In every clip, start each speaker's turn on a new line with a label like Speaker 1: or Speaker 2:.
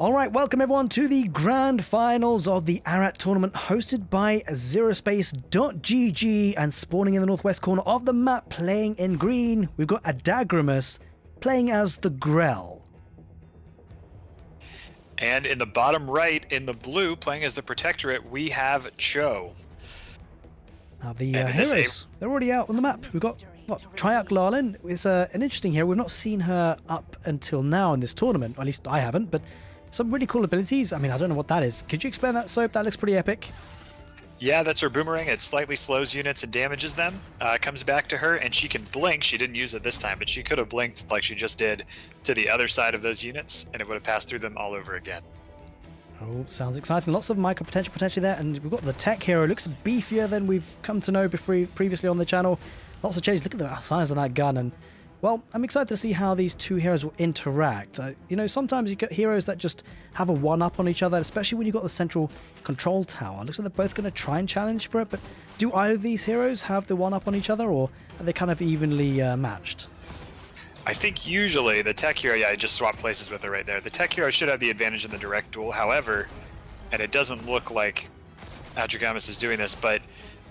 Speaker 1: All right, welcome everyone to the grand finals of the Arat tournament hosted by Zerospace.gg, and spawning in the northwest corner of the map playing in green, we've got Adagramus playing as the Grell.
Speaker 2: And in the bottom right, in the blue, playing as the Protectorate, we have Cho.
Speaker 1: Now the heroes, they're already out on the map. We've got, what, Triarch Larlin is an interesting hero. We've not seen her up until now in this tournament, or at least I haven't, but some really cool abilities. I mean, I don't know what that is. Could you explain that, Soap? That looks pretty epic.
Speaker 2: Yeah, that's her boomerang. It slightly slows units and damages them. Comes back to her, and she can blink. She didn't use it this time, but she could have blinked like she just did to the other side of those units, and it would have passed through them all over again.
Speaker 1: Oh, sounds exciting. Lots of micro potential potentially there, and we've got the tech hero. Looks beefier than we've come to know previously on the channel. Lots of changes. Look at the size of that gun, and well, I'm excited to see how these two heroes will interact. You know, sometimes you get heroes that just have a one-up on each other, especially when you've got the central control tower. Looks like they're both going to try and challenge for it, but do either of these heroes have the one-up on each other, or are they kind of evenly matched?
Speaker 2: I think usually the tech hero, yeah, I just swapped places with her right there. The tech hero should have the advantage in the direct duel, however, and it doesn't look like Adragamus is doing this, but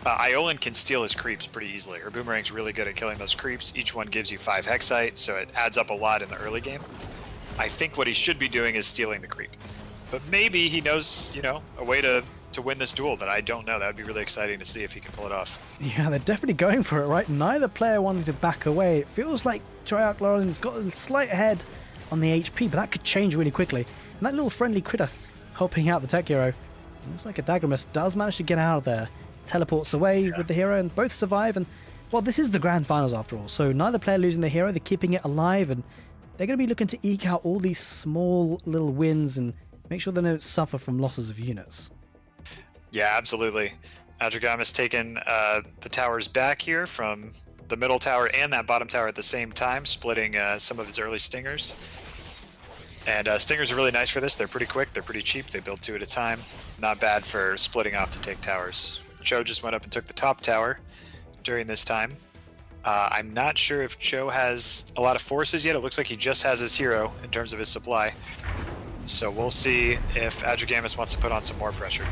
Speaker 2: Iolan can steal his creeps pretty easily. Her boomerang's really good at killing those creeps. Each one gives you 5 hexite, so it adds up a lot in the early game. I think what he should be doing is stealing the creep. But maybe he knows, you know, a way to win this duel that I don't know. That would be really exciting to see if he can pull it off.
Speaker 1: Yeah, they're definitely going for it, right? Neither player wanting to back away. It feels like Triarch Lauren's got a slight head on the HP, but that could change really quickly. And that little friendly critter helping out the tech hero. Looks like Adagramus does manage to get out of there. Teleports away with the hero, and both survive. And well, this is the grand finals after all, so neither player losing the hero. They're keeping it alive, and they're going to be looking to eke out all these small little wins and make sure they don't suffer from losses of units.
Speaker 2: Yeah, absolutely. Adragamus taking the towers back here from the middle tower and that bottom tower at the same time, splitting some of his early stingers. And stingers are really nice for this. They're pretty quick, they're pretty cheap, they build 2 at a time. Not bad for splitting off to take towers. Cho just went up and took the top tower during this time. I'm not sure if Cho has a lot of forces yet. It looks like he just has his hero in terms of his supply. So we'll see if Adragamus wants to put on some more pressure.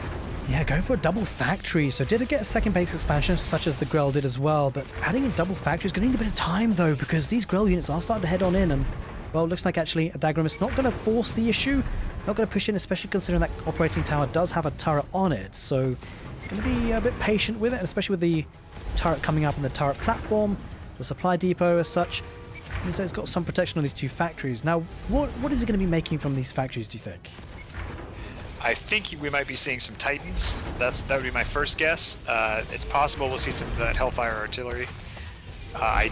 Speaker 1: Yeah, going for a double factory. So did it get a second base expansion such as the Grell did as well, but adding a double factory is going to need a bit of time though, because these Grell units are starting to head on in, and well, it looks like actually Adagramus not going to force the issue, not going to push in, especially considering that operating tower does have a turret on it. So going to be a bit patient with it, and especially with the turret coming up and the turret platform, the supply depot as such. So it's got some protection on these 2 factories. Now, what is it going to be making from these factories, do you think?
Speaker 2: I think we might be seeing some Titans. That would be my first guess. It's possible we'll see some of that Hellfire artillery. I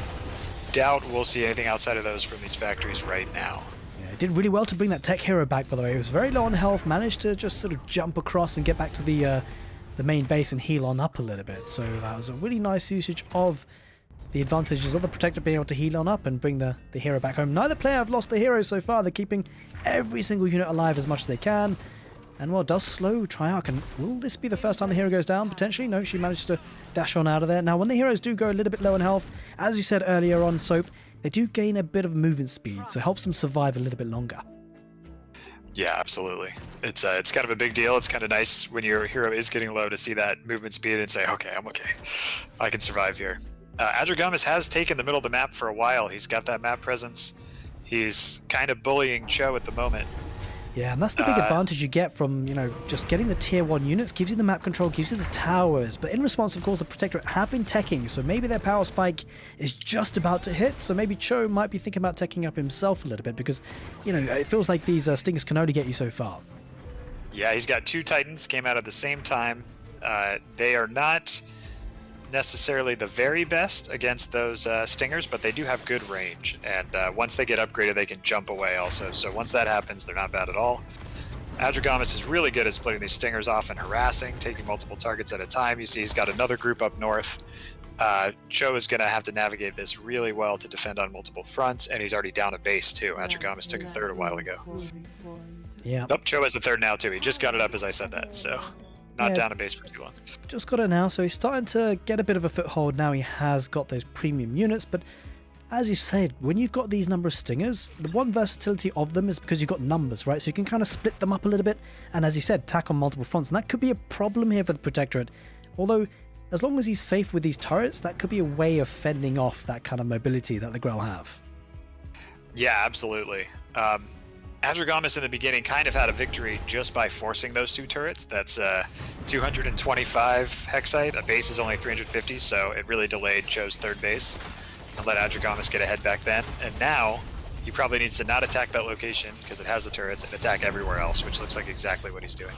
Speaker 2: doubt we'll see anything outside of those from these factories right now.
Speaker 1: Yeah, it did really well to bring that tech hero back, by the way. It was very low on health, managed to just sort of jump across and get back to the main base and heal on up a little bit. So that was a really nice usage of the advantages of the Protector being able to heal on up and bring the hero back home. Neither player have lost the hero so far. They're keeping every single unit alive as much as they can. And well, it does slow Triarch. And will this be the first time the hero goes down? Potentially. No, she managed to dash on out of there. Now, when the heroes do go a little bit low in health, as you said earlier on, Soap, they do gain a bit of movement speed, so it helps them survive a little bit longer.
Speaker 2: Yeah, absolutely. It's kind of a big deal. It's kind of nice when your hero is getting low to see that movement speed and say, okay, I'm okay. I can survive here. Adragamus has taken the middle of the map for a while. He's got that map presence. He's kind of bullying Cho at the moment.
Speaker 1: Yeah, and that's the big advantage you get from, you know, just getting the tier 1 units. Gives you the map control, gives you the towers. But in response, of course, the Protectorate have been teching, so maybe their power spike is just about to hit. So maybe Cho might be thinking about teching up himself a little bit, because, you know, it feels like these stingers can only get you so far.
Speaker 2: Yeah, he's got 2 Titans, came out at the same time. They are not necessarily the very best against those stingers, but they do have good range, and once they get upgraded they can jump away also, so once that happens they're not bad at all. Adragamus is really good at splitting these stingers off and harassing, taking multiple targets at a time. You see he's got another group up north. Cho is going to have to navigate this really well to defend on multiple fronts, and he's already down a base too. Adragamus took a 3rd a while ago.
Speaker 1: Yeah.
Speaker 2: Nope, Cho has a 3rd now too. He just got it up as I said that, so not down a base for too long.
Speaker 1: Just got it now, so he's starting to get a bit of a foothold now. He has got those premium units, but as you said, when you've got these number of stingers, the one versatility of them is because you've got numbers, right? So you can kind of split them up a little bit, and as you said, attack on multiple fronts. And that could be a problem here for the Protectorate. Although, as long as he's safe with these turrets, that could be a way of fending off that kind of mobility that the Grell have.
Speaker 2: Yeah, absolutely. Adragamis in the beginning kind of had a victory just by forcing those 2 turrets. That's 225 Hexite. A base is only 350, so it really delayed Cho's 3rd base and let Adragamis get ahead back then. And now he probably needs to not attack that location because it has the turrets and attack everywhere else, which looks like exactly what he's doing.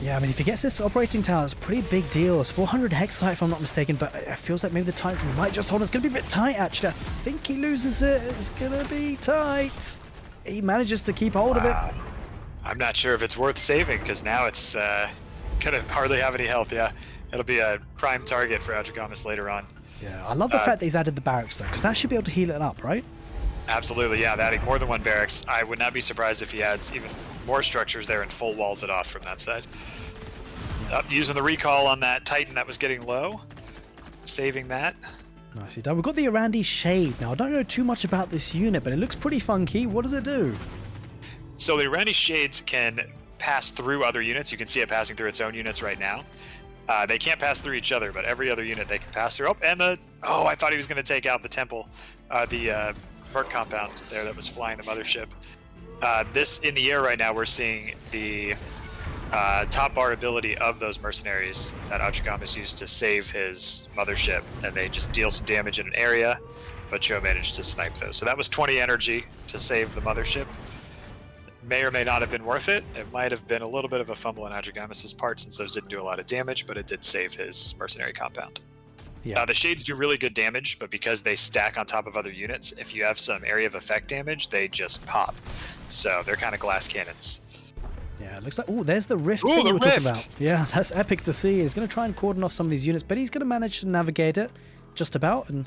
Speaker 1: Yeah, I mean, if he gets this operating tower, it's a pretty big deal. It's 400 Hexite, if I'm not mistaken, but it feels like maybe the Titans might just hold it. It's going to be a bit tight, actually. I think he loses it. It's going to be tight. He manages to keep hold of it.
Speaker 2: I'm not sure if it's worth saving because now it's going to hardly have any health. Yeah, it'll be a prime target for Adragamis later on.
Speaker 1: Yeah, I love the fact that he's added the barracks, though, because that should be able to heal it up, right?
Speaker 2: Absolutely, yeah. Adding more than 1 barracks. I would not be surprised if he adds even more structures there and full walls it off from that side. Using the recall on that Titan that was getting low. Saving that.
Speaker 1: Nicely done. We've got the Arandi Shade. Now, I don't know too much about this unit, but it looks pretty funky. What does it do?
Speaker 2: So the Arandi Shades can pass through other units. You can see it passing through its own units right now. They can't pass through each other, but every other unit they can pass through. Oh, and I thought he was going to take out the temple, the Merc compound there that was flying the mothership. This in the air right now, we're seeing the top bar ability of those mercenaries that Adragamis used to save his mothership, and they just deal some damage in an area, but Cho managed to snipe those. So that was 20 energy to save the mothership. May or may not have been worth it. It might have been a little bit of a fumble on Adragamis' part since those didn't do a lot of damage, but it did save his mercenary compound.
Speaker 1: Yeah.
Speaker 2: The Shades do really good damage, but because they stack on top of other units, if you have some area of effect damage, they just pop. So they're kind of glass cannons.
Speaker 1: Yeah, it looks like... Oh, there's the rift
Speaker 2: Ooh,
Speaker 1: that we
Speaker 2: the
Speaker 1: were talking
Speaker 2: rift!
Speaker 1: about. Yeah, that's epic to see. He's going to try and cordon off some of these units, but he's going to manage to navigate it just about, and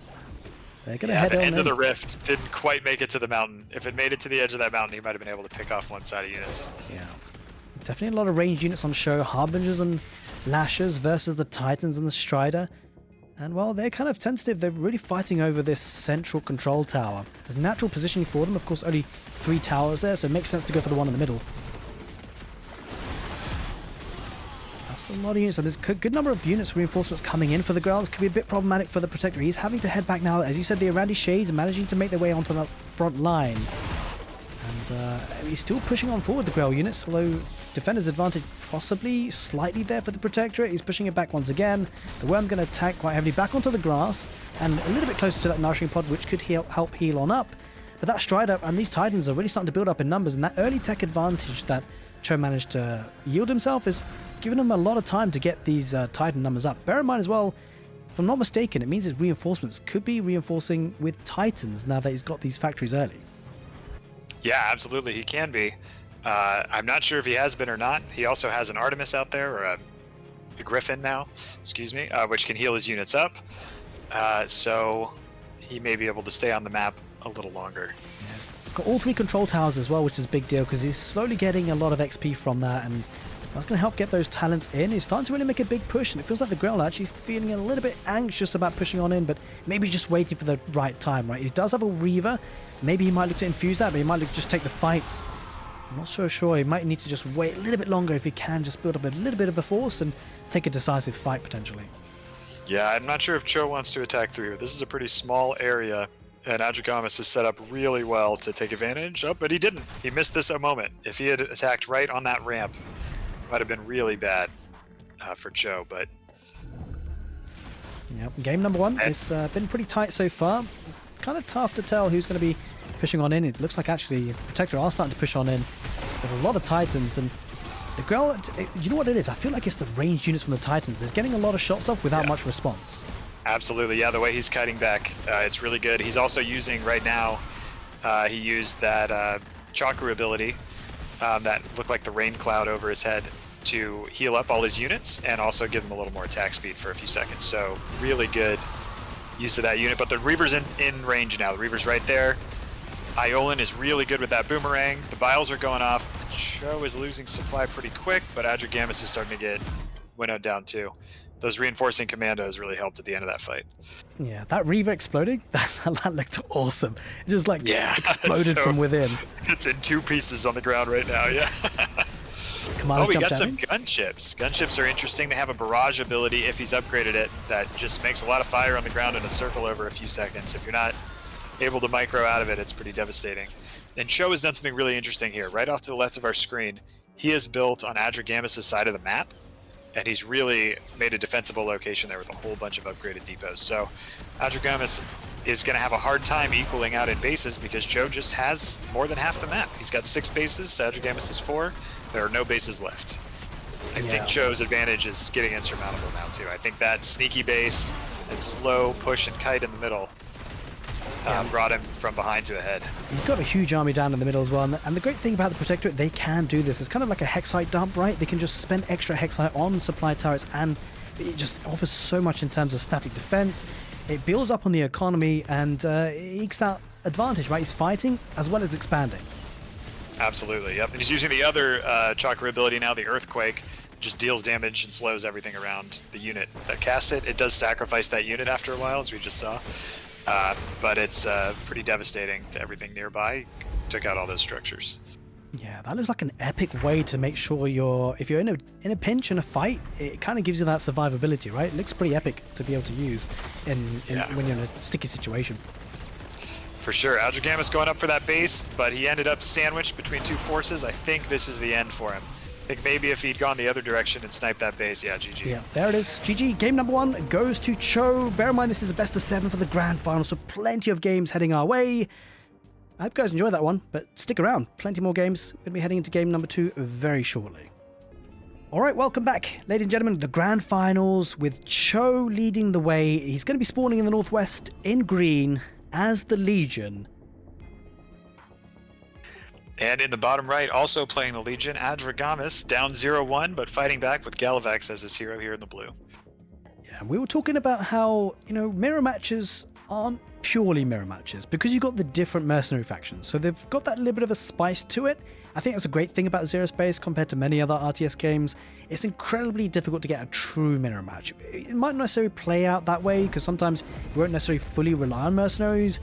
Speaker 1: they're going to head on
Speaker 2: the end
Speaker 1: in.
Speaker 2: of the rift didn't quite make it to the mountain. If it made it to the edge of that mountain, he might have been able to pick off one side of units.
Speaker 1: Yeah. Definitely a lot of ranged units on show. Harbingers and Lashers versus the Titans and the Strider. And, well, they're kind of tentative. They're really fighting over this central control tower. There's natural positioning for them. Of course, only 3 towers there, so it makes sense to go for the one in the middle. That's a lot of units. So there's a good number of units, reinforcements coming in for the Grell. This could be a bit problematic for the Protector. He's having to head back now. As you said, the Arandi Shades are managing to make their way onto that front line. And he's still pushing on forward, the Grell units, although defender's advantage possibly slightly there for the Protectorate. He's pushing it back once again. The Worm going to attack quite heavily back onto the grass and a little bit closer to that Nourishing Pod, which could help heal on up. But that Strider and these Titans are really starting to build up in numbers, and that early tech advantage that Cho managed to yield himself is giving him a lot of time to get these Titan numbers up. Bear in mind as well, if I'm not mistaken, it means his reinforcements could be reinforcing with Titans now that he's got these factories early.
Speaker 2: Yeah, absolutely, he can be. I'm not sure if he has been or not. He also has an Artemis out there, or a Griffin now, excuse me, which can heal his units up. So he may be able to stay on the map a little longer.
Speaker 1: Yes. Got all 3 control towers as well, which is a big deal because he's slowly getting a lot of XP from that, and that's going to help get those talents in. He's starting to really make a big push, and it feels like the Grell actually feeling a little bit anxious about pushing on in, but maybe just waiting for the right time, right? He does have a Reaver. Maybe he might look to infuse that, but he might look to just take the fight. I'm not so sure. He might need to just wait a little bit longer if he can, just build up a little bit of a force and take a decisive fight potentially.
Speaker 2: Yeah, I'm not sure if Cho wants to attack through here. This is a pretty small area, and Adragamis is set up really well to take advantage. Oh, but he didn't. He missed this a moment. If he had attacked right on that ramp, it might have been really bad for Cho, but...
Speaker 1: Yep, game number 1. It's been pretty tight so far. Kind of tough to tell who's going to be pushing on in. It looks like actually Protector are starting to push on in. There's a lot of Titans, and the Grell, you know what it is? I feel like it's the ranged units from the Titans. They're getting a lot of shots off without much response.
Speaker 2: Absolutely, yeah, the way he's kiting back, it's really good. He's also using, right now, he used that Chakra ability that looked like the rain cloud over his head to heal up all his units and also give them a little more attack speed for a few seconds. So really good use of that unit, but the Reaver's in range now. The Reaver's right there. Iolan is really good with that boomerang. The Biles are going off. Cho is losing supply pretty quick, but Adragamis is starting to get winnowed down too. those reinforcing commandos really helped at the end of that fight.
Speaker 1: Yeah, that Reaver exploding, that looked awesome. It just like
Speaker 2: Yeah,
Speaker 1: exploded from within.
Speaker 2: It's in 2 pieces on the ground right now, yeah.
Speaker 1: Commander
Speaker 2: we
Speaker 1: jumped
Speaker 2: got some
Speaker 1: in.
Speaker 2: gunships. Gunships are interesting. They have a barrage ability if he's upgraded it that just makes a lot of fire on the ground in a circle over a few seconds. If you're not able to micro out of it, it's pretty devastating. And Cho has done something really interesting here. Right off to the left of our screen, he is built on Adrigamus' side of the map, and he's really made a defensible location there with a whole bunch of upgraded depots. So Adrigamus is going to have a hard time equaling out in bases because Cho just has more than half the map. He's got 6 bases to Adrigamus' 4. There are no bases left. I think Cho's advantage is getting insurmountable now too. I think that sneaky base and slow push and kite in the middle brought him from behind to ahead.
Speaker 1: He's got a huge army down in the middle as well, and the great thing about the Protectorate, they can do this. It's kind of like a Hexite dump, right? They can just spend extra Hexite on supply turrets, and it just offers so much in terms of static defense. It builds up on the economy, and it ekes that advantage, right? He's fighting as well as expanding.
Speaker 2: Absolutely, yep. And he's using the other chakra ability now, the Earthquake. Just deals damage and slows everything around the unit that casts it. It does sacrifice that unit after a while, as we just saw. But it's pretty devastating to everything nearby. Took out all those structures.
Speaker 1: Yeah, that looks like an epic way to make sure if you're in a pinch in a fight, it kind of gives you that survivability, right? It looks pretty epic to be able to use when you're in a sticky situation.
Speaker 2: For sure. Adrigamus going up for that base, but he ended up sandwiched between 2 forces. I think this is the end for him. I think maybe if he'd gone the other direction and sniped that base, yeah, GG.
Speaker 1: Yeah, there it is. GG. Game number 1 goes to Cho. Bear in mind, this is a best of 7 for the grand final, so plenty of games heading our way. I hope you guys enjoyed that one, but stick around. Plenty more games. We're going to be heading into game number 2 very shortly. All right, welcome back, ladies and gentlemen. The grand finals with Cho leading the way. He's going to be spawning in the northwest in green as the Legion.
Speaker 2: And in the bottom right, also playing the Legion, Adrigamus, down 0-1, but fighting back with Galavax as his hero here in the blue.
Speaker 1: Yeah, we were talking about how, mirror matches aren't purely mirror matches because you've got the different mercenary factions. So they've got that little bit of a spice to it. I think that's a great thing about Zerospace compared to many other RTS games. It's incredibly difficult to get a true mirror match. It might not necessarily play out that way because sometimes you won't necessarily fully rely on mercenaries,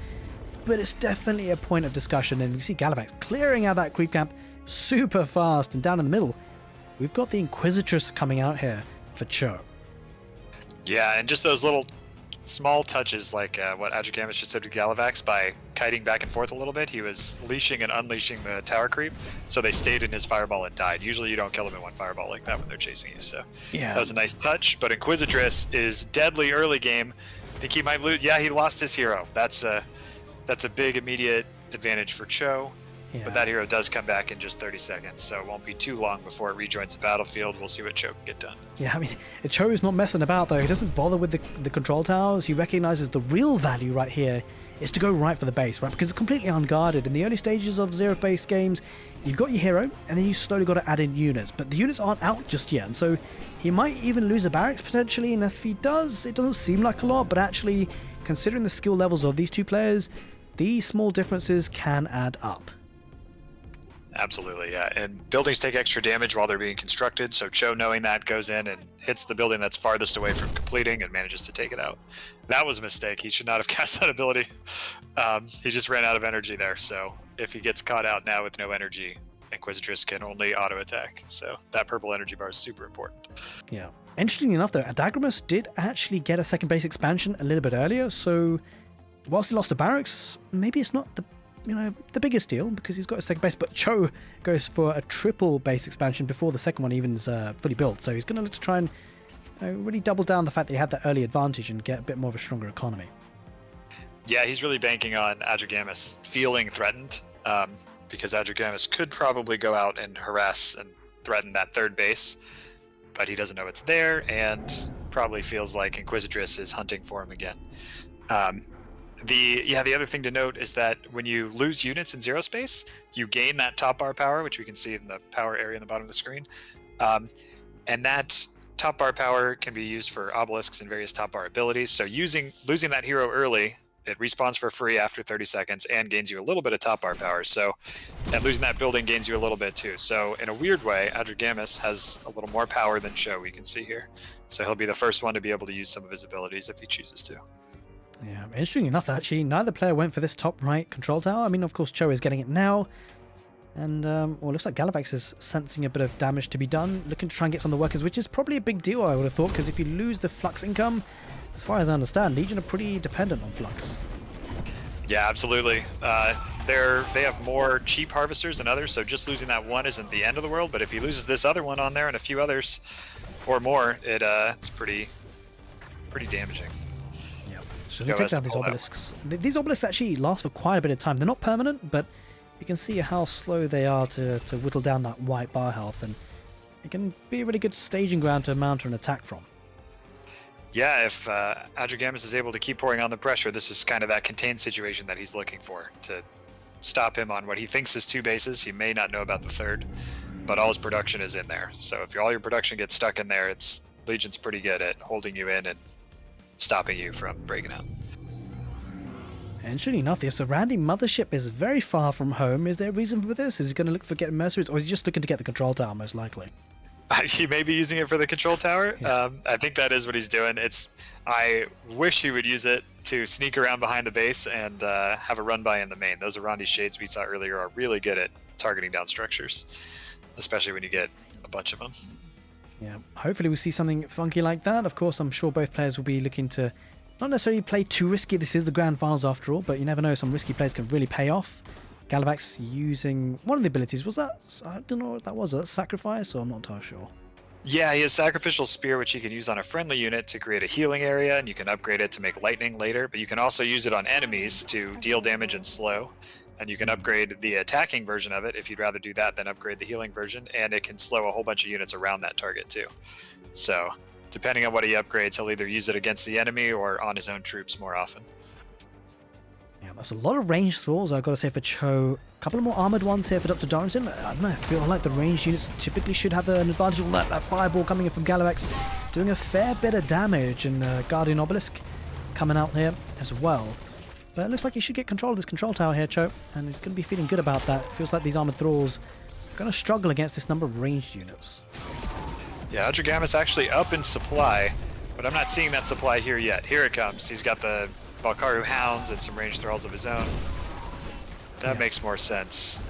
Speaker 1: but it's definitely a point of discussion. And you see Galavax clearing out that creep camp super fast, and down in the middle, we've got the Inquisitress coming out here for Cho.
Speaker 2: Yeah, and just those little small touches like what Adrigamus just did to Galavax by kiting back and forth a little bit. He was leashing and unleashing the tower creep, so they stayed in his fireball and died. Usually you don't kill them in one fireball like that when they're chasing you, so
Speaker 1: yeah,
Speaker 2: that was a nice touch. But Inquisitress is deadly early game. I think he might lose. Yeah, he lost his hero. That's a big immediate advantage for Cho. Yeah. But that hero does come back in just 30 seconds, so it won't be too long before it rejoins the battlefield. We'll see what Cho can get done.
Speaker 1: Yeah, I mean, Cho is not messing about, though. He doesn't bother with the control towers. He recognizes the real value right here is to go right for the base, right? Because it's completely unguarded. In the early stages of Zero-based games, you've got your hero, and then you slowly got to add in units. But the units aren't out just yet, and so he might even lose a barracks, potentially. And if he does, it doesn't seem like a lot, but actually, considering the skill levels of these two players, these small differences can add up.
Speaker 2: Absolutely, yeah. And buildings take extra damage while they're being constructed, so Cho, knowing that, goes in and hits the building that's farthest away from completing and manages to take it out. That was a mistake. He should not have cast that ability. He just ran out of energy there, so if he gets caught out now with no energy, Inquisitress can only auto-attack. So that purple energy bar is super important.
Speaker 1: Yeah. Interestingly enough, though, Adagrimus did actually get a second base expansion a little bit earlier, so whilst he lost the barracks, maybe it's not the biggest deal because he's got a second base, but Cho goes for a triple base expansion before the second one even is fully built. So he's going to look to try and really double down the fact that he had that early advantage and get a bit more of a stronger economy.
Speaker 2: Yeah, he's really banking on Adrigamus feeling threatened because Adrigamus could probably go out and harass and threaten that third base, but he doesn't know it's there and probably feels like Inquisitress is hunting for him again. The other thing to note is that when you lose units in Zerospace, you gain that top bar power, which we can see in the power area in the bottom of the screen. And that top bar power can be used for obelisks and various top bar abilities. So losing that hero early it respawns for free after 30 seconds and gains you a little bit of top bar power. So, and losing that building gains you a little bit too. So in a weird way, Adrigamus has a little more power than Cho, we can see here. So he'll be the first one to be able to use some of his abilities if he chooses to.
Speaker 1: Yeah, interesting enough, actually, neither player went for this top right control tower. I mean, of course, Cho is getting it now. And, well, it looks like Galavax is sensing a bit of damage to be done, looking to try and get some of the workers, which is probably a big deal, I would have thought, because if you lose the Flux income, as far as I understand, Legion are pretty dependent on Flux.
Speaker 2: Yeah, absolutely. They have more cheap harvesters than others, so just losing that one isn't the end of the world, but if he loses this other one on there and a few others or more, it's pretty damaging.
Speaker 1: So they take down these obelisks. These obelisks actually last for quite a bit of time. They're not permanent, but you can see how slow they are to whittle down that white bar health, and it can be a really good staging ground to mount an attack from.
Speaker 2: Yeah, if Adrigamus is able to keep pouring on the pressure, this is kind of that contained situation that he's looking for to stop him on what he thinks is 2 bases. He may not know about the 3rd, but all his production is in there. So if all your production gets stuck in there, Legion's pretty good at holding you in and stopping you from breaking out.
Speaker 1: And surely enough, the surrounding mothership is very far from home. Is there a reason for this? Is he going to look for getting mercenaries, or is he just looking to get the control tower, most likely?
Speaker 2: He may be using it for the control tower.
Speaker 1: Yeah.
Speaker 2: I think that is what he's doing. I wish he would use it to sneak around behind the base and have a run by in the main. Those Arandi shades we saw earlier are really good at targeting down structures, especially when you get a bunch of them.
Speaker 1: Yeah, hopefully we see something funky like that. Of course, I'm sure both players will be looking to not necessarily play too risky. This is the Grand Finals after all, but you never know, some risky plays can really pay off. Galavax using one of the abilities. Was that, I don't know what that was, sacrifice, or I'm not entirely sure.
Speaker 2: Yeah, he has Sacrificial Spear, which you can use on a friendly unit to create a healing area, and you can upgrade it to make lightning later, but you can also use it on enemies to deal damage and slow. And you can upgrade the attacking version of it if you'd rather do that than upgrade the healing version, and it can slow a whole bunch of units around that target too. So, depending on what he upgrades, he'll either use it against the enemy or on his own troops more often.
Speaker 1: Yeah, that's a lot of ranged thralls, I've got to say, for Cho. A couple of more armored ones here for Dr. Dorrington. I don't know, I feel like the ranged units typically should have an advantage. That fireball coming in from Galavax doing a fair bit of damage, and Guardian Obelisk coming out here as well. But it looks like he should get control of this control tower here, Cho, and he's going to be feeling good about that. It feels like these armored thralls are going to struggle against this number of ranged units.
Speaker 2: Yeah, Adrigamus actually up in supply, but I'm not seeing that supply here yet. Here it comes. He's got the Valkaru Hounds and some ranged thralls of his own. That makes more sense.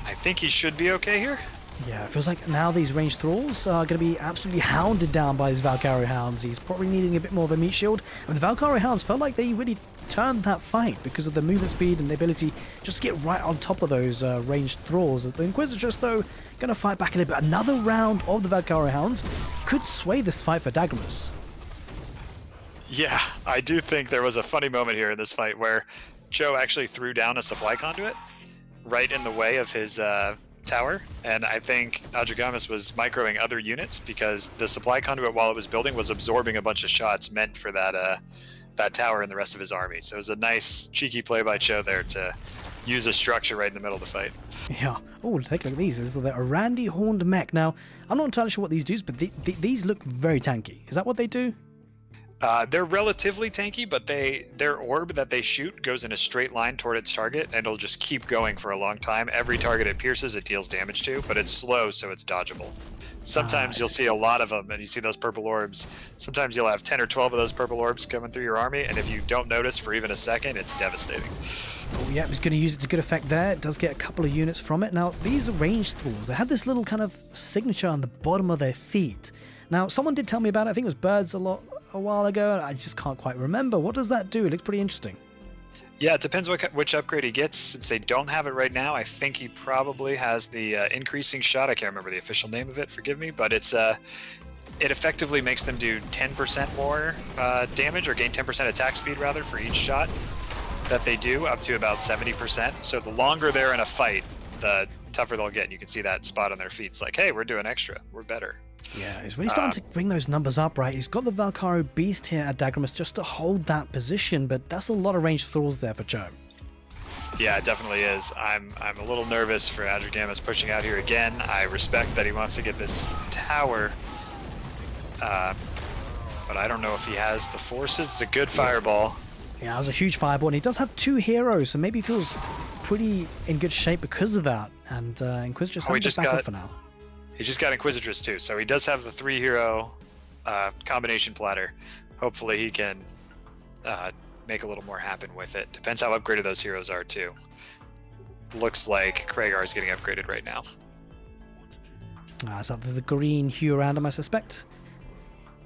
Speaker 2: I think he should be okay here.
Speaker 1: Yeah, it feels like now these ranged thralls are going to be absolutely hounded down by these Valkyrie Hounds. He's probably needing a bit more of a meat shield. And the Valkyrie Hounds felt like they really turned that fight because of the movement speed and the ability just to get right on top of those ranged thralls. The Inquisitress, though, going to fight back a little bit. Another round of the Valkyrie Hounds could sway this fight for Dagramus.
Speaker 2: Yeah, I do think there was a funny moment here in this fight where Joe actually threw down a supply conduit right in the way of his tower, and I think Adrigamus was microing other units because the supply conduit, while it was building, was absorbing a bunch of shots meant for that tower and the rest of his army. So it was a nice cheeky play by Cho there to use a structure right in the middle of the fight.
Speaker 1: Yeah. Oh, take a look at these. This is the Arandi Horned Mech. Now, I'm not entirely sure what these do, but these look very tanky. Is that what they do?
Speaker 2: They're relatively tanky, but their orb that they shoot goes in a straight line toward its target, and it'll just keep going for a long time. Every target it pierces, it deals damage to, but it's slow, so it's dodgeable. Sometimes you'll see a lot of them, and you see those purple orbs. Sometimes you'll have 10 or 12 of those purple orbs coming through your army, and if you don't notice for even a second, it's devastating.
Speaker 1: Oh, yeah, he's going to use it to good effect there. It does get a couple of units from it. Now, these are ranged thralls. They have this little kind of signature on the bottom of their feet. Now, someone did tell me about it. I think it was birds a while ago, and I just can't quite remember. What does that do? It looks pretty interesting.
Speaker 2: Yeah, it depends which upgrade he gets. Since they don't have it right now, I think he probably has the increasing shot. I can't remember the official name of it, forgive me, but it effectively makes them do 10% more damage, or gain 10% attack speed rather, for each shot that they do, up to about 70%. So the longer they're in a fight, the tougher they'll get. And you can see that spot on their feet. It's like, hey, we're doing extra. We're better.
Speaker 1: Yeah, he's really starting to bring those numbers up, right? He's got the Valkyrie Beast here at Dagramus just to hold that position, but that's a lot of ranged thralls there for Joe.
Speaker 2: Yeah, it definitely is. I'm a little nervous for Adrigamus pushing out here again. I respect that he wants to get this tower, but I don't know if he has the forces. It's a good fireball.
Speaker 1: Yeah, that was a huge fireball, and he does have 2 heroes, so maybe he feels pretty in good shape because of that. And Inquisitress having to back off for now.
Speaker 2: He just got Inquisitress too, so he does have the 3-hero combination platter. Hopefully he can make a little more happen with it. Depends how upgraded those heroes are too. Looks like Kragar is getting upgraded right now.
Speaker 1: Is that the green hue around him, I suspect?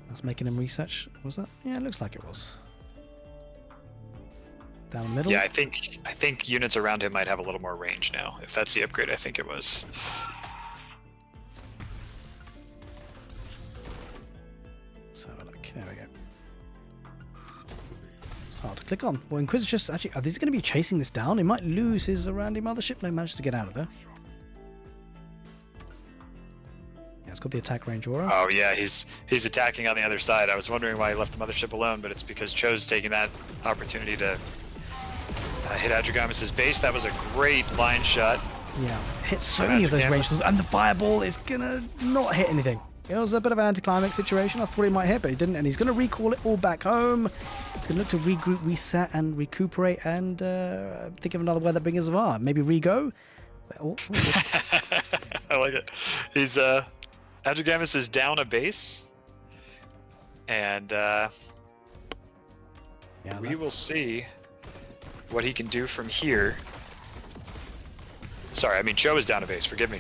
Speaker 1: That's making him research. Was that? Yeah, it looks like it was. Down the middle?
Speaker 2: Yeah, I think units around him might have a little more range now. If that's the upgrade, I think it was.
Speaker 1: So look, there we go. It's hard to click on. Well, Inquisitress, actually, are these going to be chasing this down? He might lose his Arandi mothership. No, he managed to get out of there. Yeah, it's got the attack range aura.
Speaker 2: Oh yeah, he's attacking on the other side. I was wondering why he left the mothership alone, but it's because Cho's taking that opportunity to hit Adrigamus' base. That was a great line shot.
Speaker 1: Yeah, hit so many of those ranges, and the fireball is gonna not hit anything. It was a bit of an anticlimactic situation. I thought he might hit, but he didn't, and he's gonna recall it all back home. He's gonna look to regroup, reset, and recuperate, and think of another weather bringers of art. Maybe re-go.
Speaker 2: I like it. He's Adrigamus is down a base, and we will see what he can do from here. Sorry, I mean Cho is down a base, forgive me.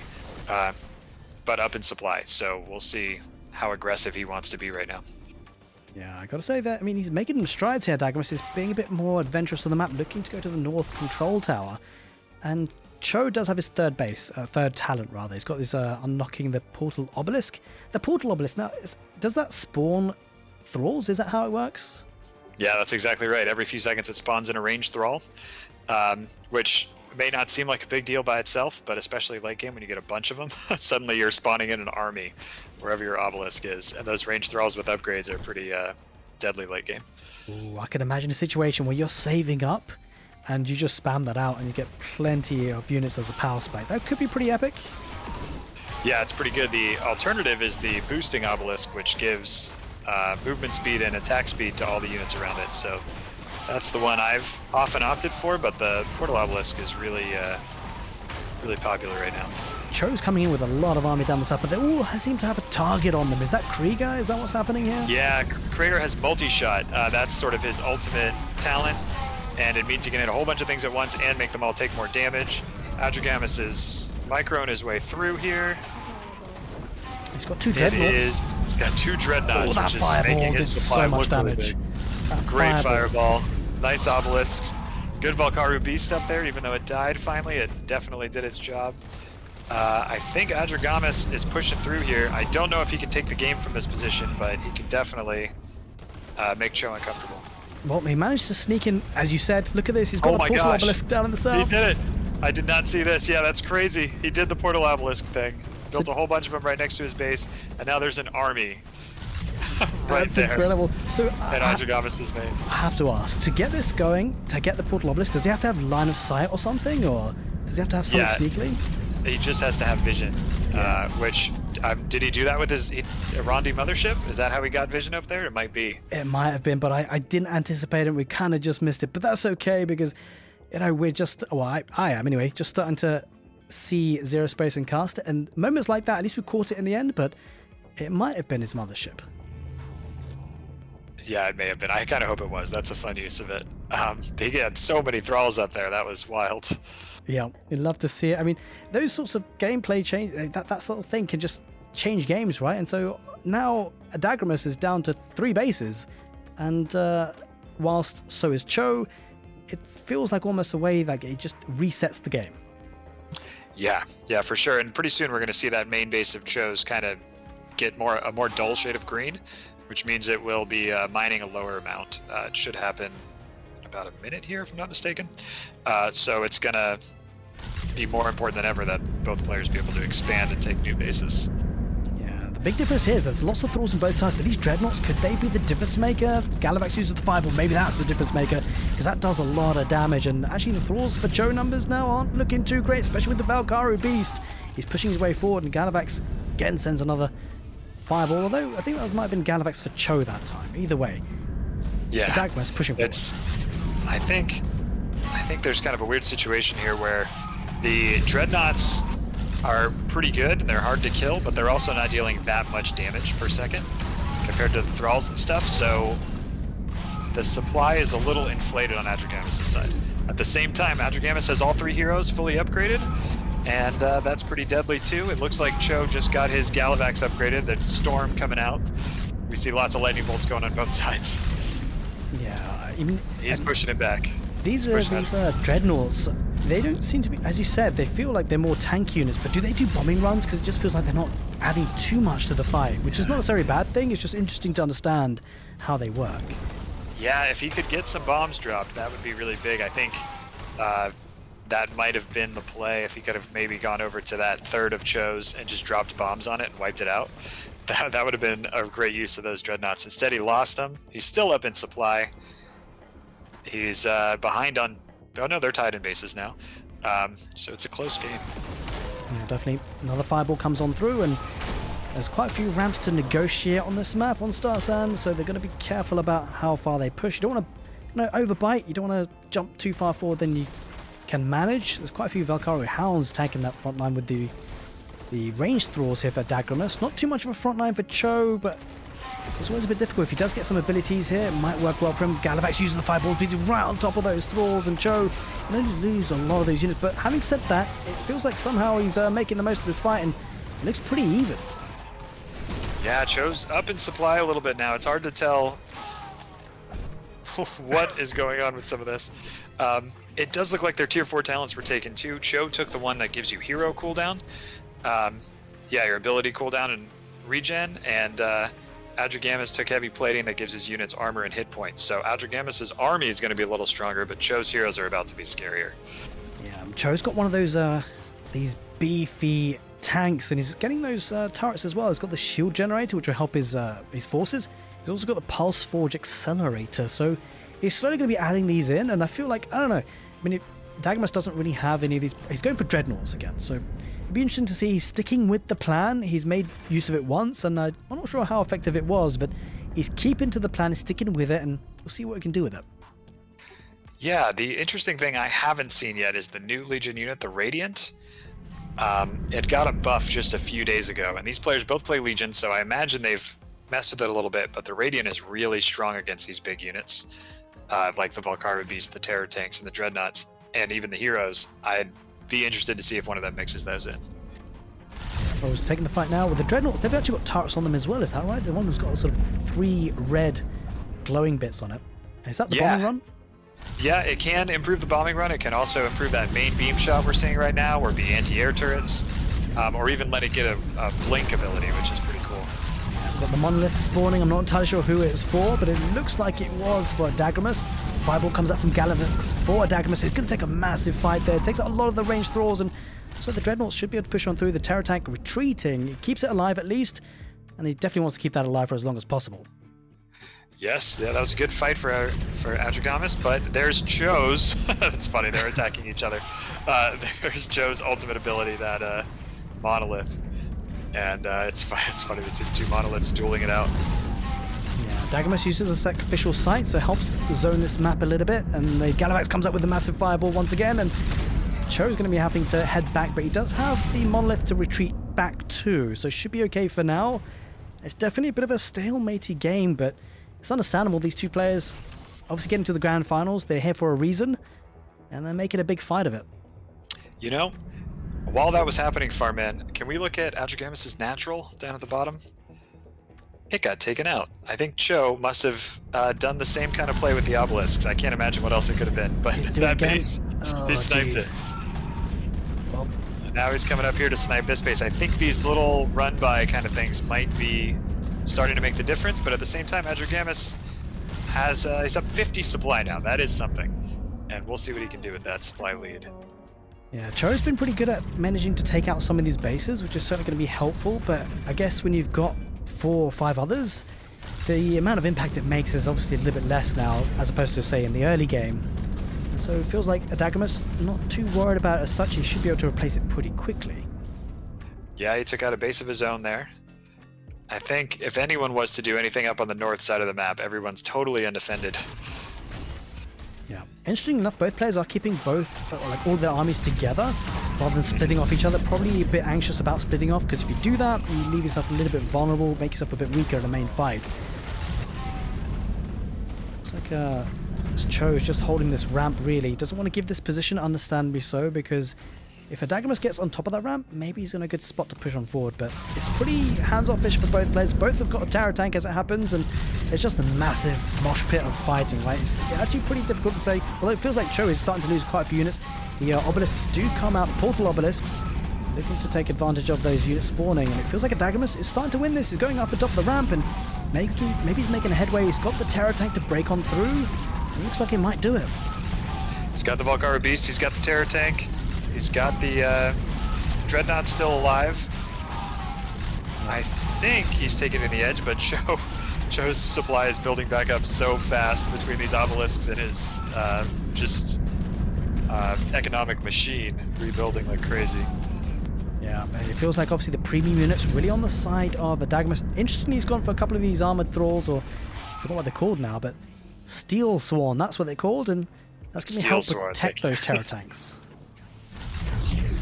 Speaker 2: But up in supply, so we'll see how aggressive he wants to be right now.
Speaker 1: Yeah, I gotta say that, I mean, he's making strides here. Adrigamus is being a bit more adventurous on the map, looking to go to the north control tower. And Cho does have his third talent rather. He's got this unlocking the portal obelisk. The portal obelisk, now, does that spawn thralls? Is that how it works? Yeah,
Speaker 2: that's exactly right. Every few seconds it spawns in a ranged thrall, which may not seem like a big deal by itself, but especially late game when you get a bunch of them, suddenly you're spawning in an army wherever your obelisk is, and those ranged thralls with upgrades are pretty deadly late game.
Speaker 1: Ooh, I can imagine a situation where you're saving up and you just spam that out and you get plenty of units as a power spike. That could be pretty epic.
Speaker 2: Yeah, it's pretty good. The alternative is the boosting obelisk, which gives movement speed and attack speed to all the units around it. So that's the one I've often opted for, but the portal obelisk is really popular right now.
Speaker 1: Cho's coming in with a lot of army down the south, but they all seem to have a target on them. Is that Krieger? Is that what's happening here?
Speaker 2: Yeah, Krieger has multi-shot. That's sort of his ultimate talent, and it means he can hit a whole bunch of things at once and make them all take more damage. Adrigamus is microing his way through here.
Speaker 1: He's got 2 dreadnoughts.
Speaker 2: He's got 2 dreadnoughts,
Speaker 1: which is making his supply so much damage.
Speaker 2: Great fireball. Nice obelisks. Good Valkaru beast up there, even though it died finally. It definitely did its job. I think Adrigamus is pushing through here. I don't know if he can take the game from this position, but he can definitely make Cho uncomfortable.
Speaker 1: Well, he managed to sneak in, as you said. Look at this. He's got the portal obelisk down in the south.
Speaker 2: He did it. I did not see this. Yeah, that's crazy. He did the portal obelisk thing. Built a whole bunch of them right next to his base, and now there's an army right
Speaker 1: That's
Speaker 2: there.
Speaker 1: Incredible. So,
Speaker 2: and Adrigamus' main.
Speaker 1: I have to ask, to get this going, to get the portal obelisk, does he have to have line of sight or something, or does he have to have something sneakily?
Speaker 2: He just has to have vision, which, did he do that with his Arandi mothership? Is that how he got vision up there? It might be.
Speaker 1: It might have been, but I didn't anticipate it. We kind of just missed it, but that's okay because, you know, we're just, well, I am anyway, just starting to see Zerospace and cast it, and moments like that, at least we caught it in the end, but it might have been his mothership.
Speaker 2: Yeah, it may have been. I kind of hope it was. That's a fun use of it. He had so many thralls up there. That was wild.
Speaker 1: Yeah, you'd love to see it. I mean, those sorts of gameplay change, that sort of thing can just change games, right? And so now Adrigamus is down to 3 bases, and whilst so is Cho, it feels like almost a way like it just resets the game.
Speaker 2: Yeah, for sure. And pretty soon we're going to see that main base of Cho's kind of get a more dull shade of green, which means it will be mining a lower amount. It should happen in about a minute here, if I'm not mistaken. So it's going to be more important than ever that both players be able to expand and take new bases.
Speaker 1: Yeah, the big difference here is there's lots of thralls on both sides, but these dreadnoughts, could they be the difference maker? Galavax uses the fireball, maybe that's the difference maker, because that does a lot of damage, and actually the thralls for Cho numbers now aren't looking too great, especially with the Valkaru beast. He's pushing his way forward, and Galavax again sends another fireball, although I think that might have been Galavax for Cho that time. Either way,
Speaker 2: yeah,
Speaker 1: Adrigamus pushing forward.
Speaker 2: I think there's kind of a weird situation here where the dreadnoughts are pretty good and they're hard to kill, but they're also not dealing that much damage per second compared to the thralls and stuff. So the supply is a little inflated on Adrigamus' side. At the same time, Adrigamus has all 3 heroes fully upgraded, and that's pretty deadly too. It looks like Cho just got his Galavax upgraded. There's Storm coming out. We see lots of lightning bolts going on both sides.
Speaker 1: Yeah, I mean,
Speaker 2: he's pushing it back.
Speaker 1: These dreadnoughts, they don't seem to be, as you said, they feel like they're more tank units, but do they do bombing runs? Because it just feels like they're not adding too much to the fight, which is not necessarily a bad thing. It's just interesting to understand how they work.
Speaker 2: Yeah, if he could get some bombs dropped, that would be really big. I think that might have been the play if he could have maybe gone over to that third of Cho's and just dropped bombs on it and wiped it out. That would have been a great use of those dreadnoughts. Instead, he lost them. He's still up in supply. He's behind on... Oh no, they're tied in bases now. So it's a close game.
Speaker 1: Yeah, definitely. Another fireball comes on through, and there's quite a few ramps to negotiate on this map on Star Sands, so they're going to be careful about how far they push. You don't want to overbite. You don't want to jump too far forward than you can manage. There's quite a few Valkyrie Hounds taking that front line with the ranged thralls here for Dagramus. Not too much of a front line for Cho, but it's always a bit difficult. If he does get some abilities here, it might work well for him. Galavax uses the fireballs, beating right on top of those thralls, and Cho can only lose a lot of those units. But having said that, it feels like somehow he's making the most of this fight, and it looks pretty even.
Speaker 2: Yeah, Cho's up in supply a little bit now. It's hard to tell what is going on with some of this. It does look like their tier 4 talents were taken too. Cho took the one that gives you hero cooldown. Yeah, your ability cooldown and regen, and Adrigamus took heavy plating that gives his units armor and hit points. So Adrigamus' army is going to be a little stronger, but Cho's heroes are about to be scarier. Yeah,
Speaker 1: Cho's got one of those these beefy tanks, and he's getting those turrets as well. He's got the shield generator, which will help his forces. He's also got the pulse forge accelerator, so he's slowly going to be adding these in, and I feel like, I don't know, I mean, Dagramus doesn't really have any of these. He's going for dreadnoughts again, so it'd be interesting to see he's sticking with the plan. He's made use of it once, and I'm not sure how effective it was, but he's keeping to the plan, he's sticking with it, and we'll see what we can do with it.
Speaker 2: Yeah, the interesting thing I haven't seen yet is the new Legion unit, the Radiant. It got a buff just a few days ago, and these players both play Legion, so I imagine they've messed with it a little bit, but the Radiant is really strong against these big units, like the Valkyrie Beasts, the Terror Tanks, and the Dreadnoughts, and even the Heroes. I'd be interested to see if one of them mixes those in.
Speaker 1: Well, he's taking the fight now with the Dreadnoughts. They've actually got turrets on them as well, is that right? The one who's got sort of 3 red glowing bits on it. Is that the bombing run?
Speaker 2: Yeah, it can improve the bombing run. It can also improve that main beam shot we're seeing right now, or be anti-air turrets, or even let it get a blink ability, which is pretty cool.
Speaker 1: Got the monolith spawning. I'm not entirely sure who it's for, but it looks like it was for Dagramus. Fireball comes up from Galavax for Dagramus. It's going to take a massive fight there. It takes out a lot of the ranged thralls, and so the Dreadnoughts should be able to push on through. The Terror Tank retreating. It keeps it alive at least, and he definitely wants to keep that alive for as long as possible.
Speaker 2: Yes, yeah, that was a good fight for Adrigamus, but there's Cho's. It's funny, they're attacking each other. There's Cho's ultimate ability, that monolith, and it's funny to see 2 monoliths dueling it out.
Speaker 1: Yeah, Dagramus uses a sacrificial site, so it helps zone this map a little bit, and the Galavax comes up with a massive fireball once again, and Cho's going to be having to head back, but he does have the monolith to retreat back to, so should be okay for now. It's definitely a bit of a stalematy game, but it's understandable. These 2 players obviously getting to the grand finals. They're here for a reason, and they're making a big fight of it.
Speaker 2: You know, while that was happening, Farman, can we look at Adrigamus' natural down at the bottom? It got taken out. I think Cho must have done the same kind of play with the obelisks. I can't imagine what else it could have been, but that base, he sniped it. Well, now he's coming up here to snipe this base. I think these little run-by kind of things might be starting to make the difference, but at the same time, Adrigamus has he's up 50 supply now. That is something, and we'll see what he can do with that supply lead.
Speaker 1: Yeah, Cho's been pretty good at managing to take out some of these bases, which is certainly going to be helpful, but I guess when you've got 4 or 5 others, the amount of impact it makes is obviously a little bit less now, as opposed to, say, in the early game. So it feels like Dagramus not too worried about it as such. He should be able to replace it pretty quickly.
Speaker 2: Yeah, he took out a base of his own there. I think if anyone was to do anything up on the north side of the map, everyone's totally undefended.
Speaker 1: Yeah. interesting enough, both players are keeping like all their armies together rather than splitting off each other. Probably a bit anxious about splitting off, because if you do that, you leave yourself a little bit vulnerable, make yourself a bit weaker in the main fight. Looks like this Cho is just holding this ramp, really. Doesn't want to give this position, understandably so, because if Adagramus gets on top of that ramp, maybe he's in a good spot to push on forward, but it's pretty hands-off-ish for both players. Both have got a tower tank as it happens, and it's just a massive mosh pit of fighting, right? It's actually pretty difficult to say, although it feels like Cho is starting to lose quite a few units. The obelisks do come out, portal obelisks, looking to take advantage of those units spawning, and it feels like Adagramus is starting to win this. He's going up atop the ramp, and maybe he's making a headway. He's got the terror tank to break on through. It looks like he might do it.
Speaker 2: He's got the Valkyrie Beast, he's got the terror tank. He's got the Dreadnought still alive. I think he's taking in the edge, but Cho's supply is building back up so fast between these obelisks and his economic machine rebuilding like crazy.
Speaker 1: Yeah, it feels like obviously the premium units really on the side of Adagramus. Interestingly, he's gone for a couple of these armored thralls, or I forgot what they're called now, but Steel Sworn, that's what they're called, and that's going to help protect those terror tanks.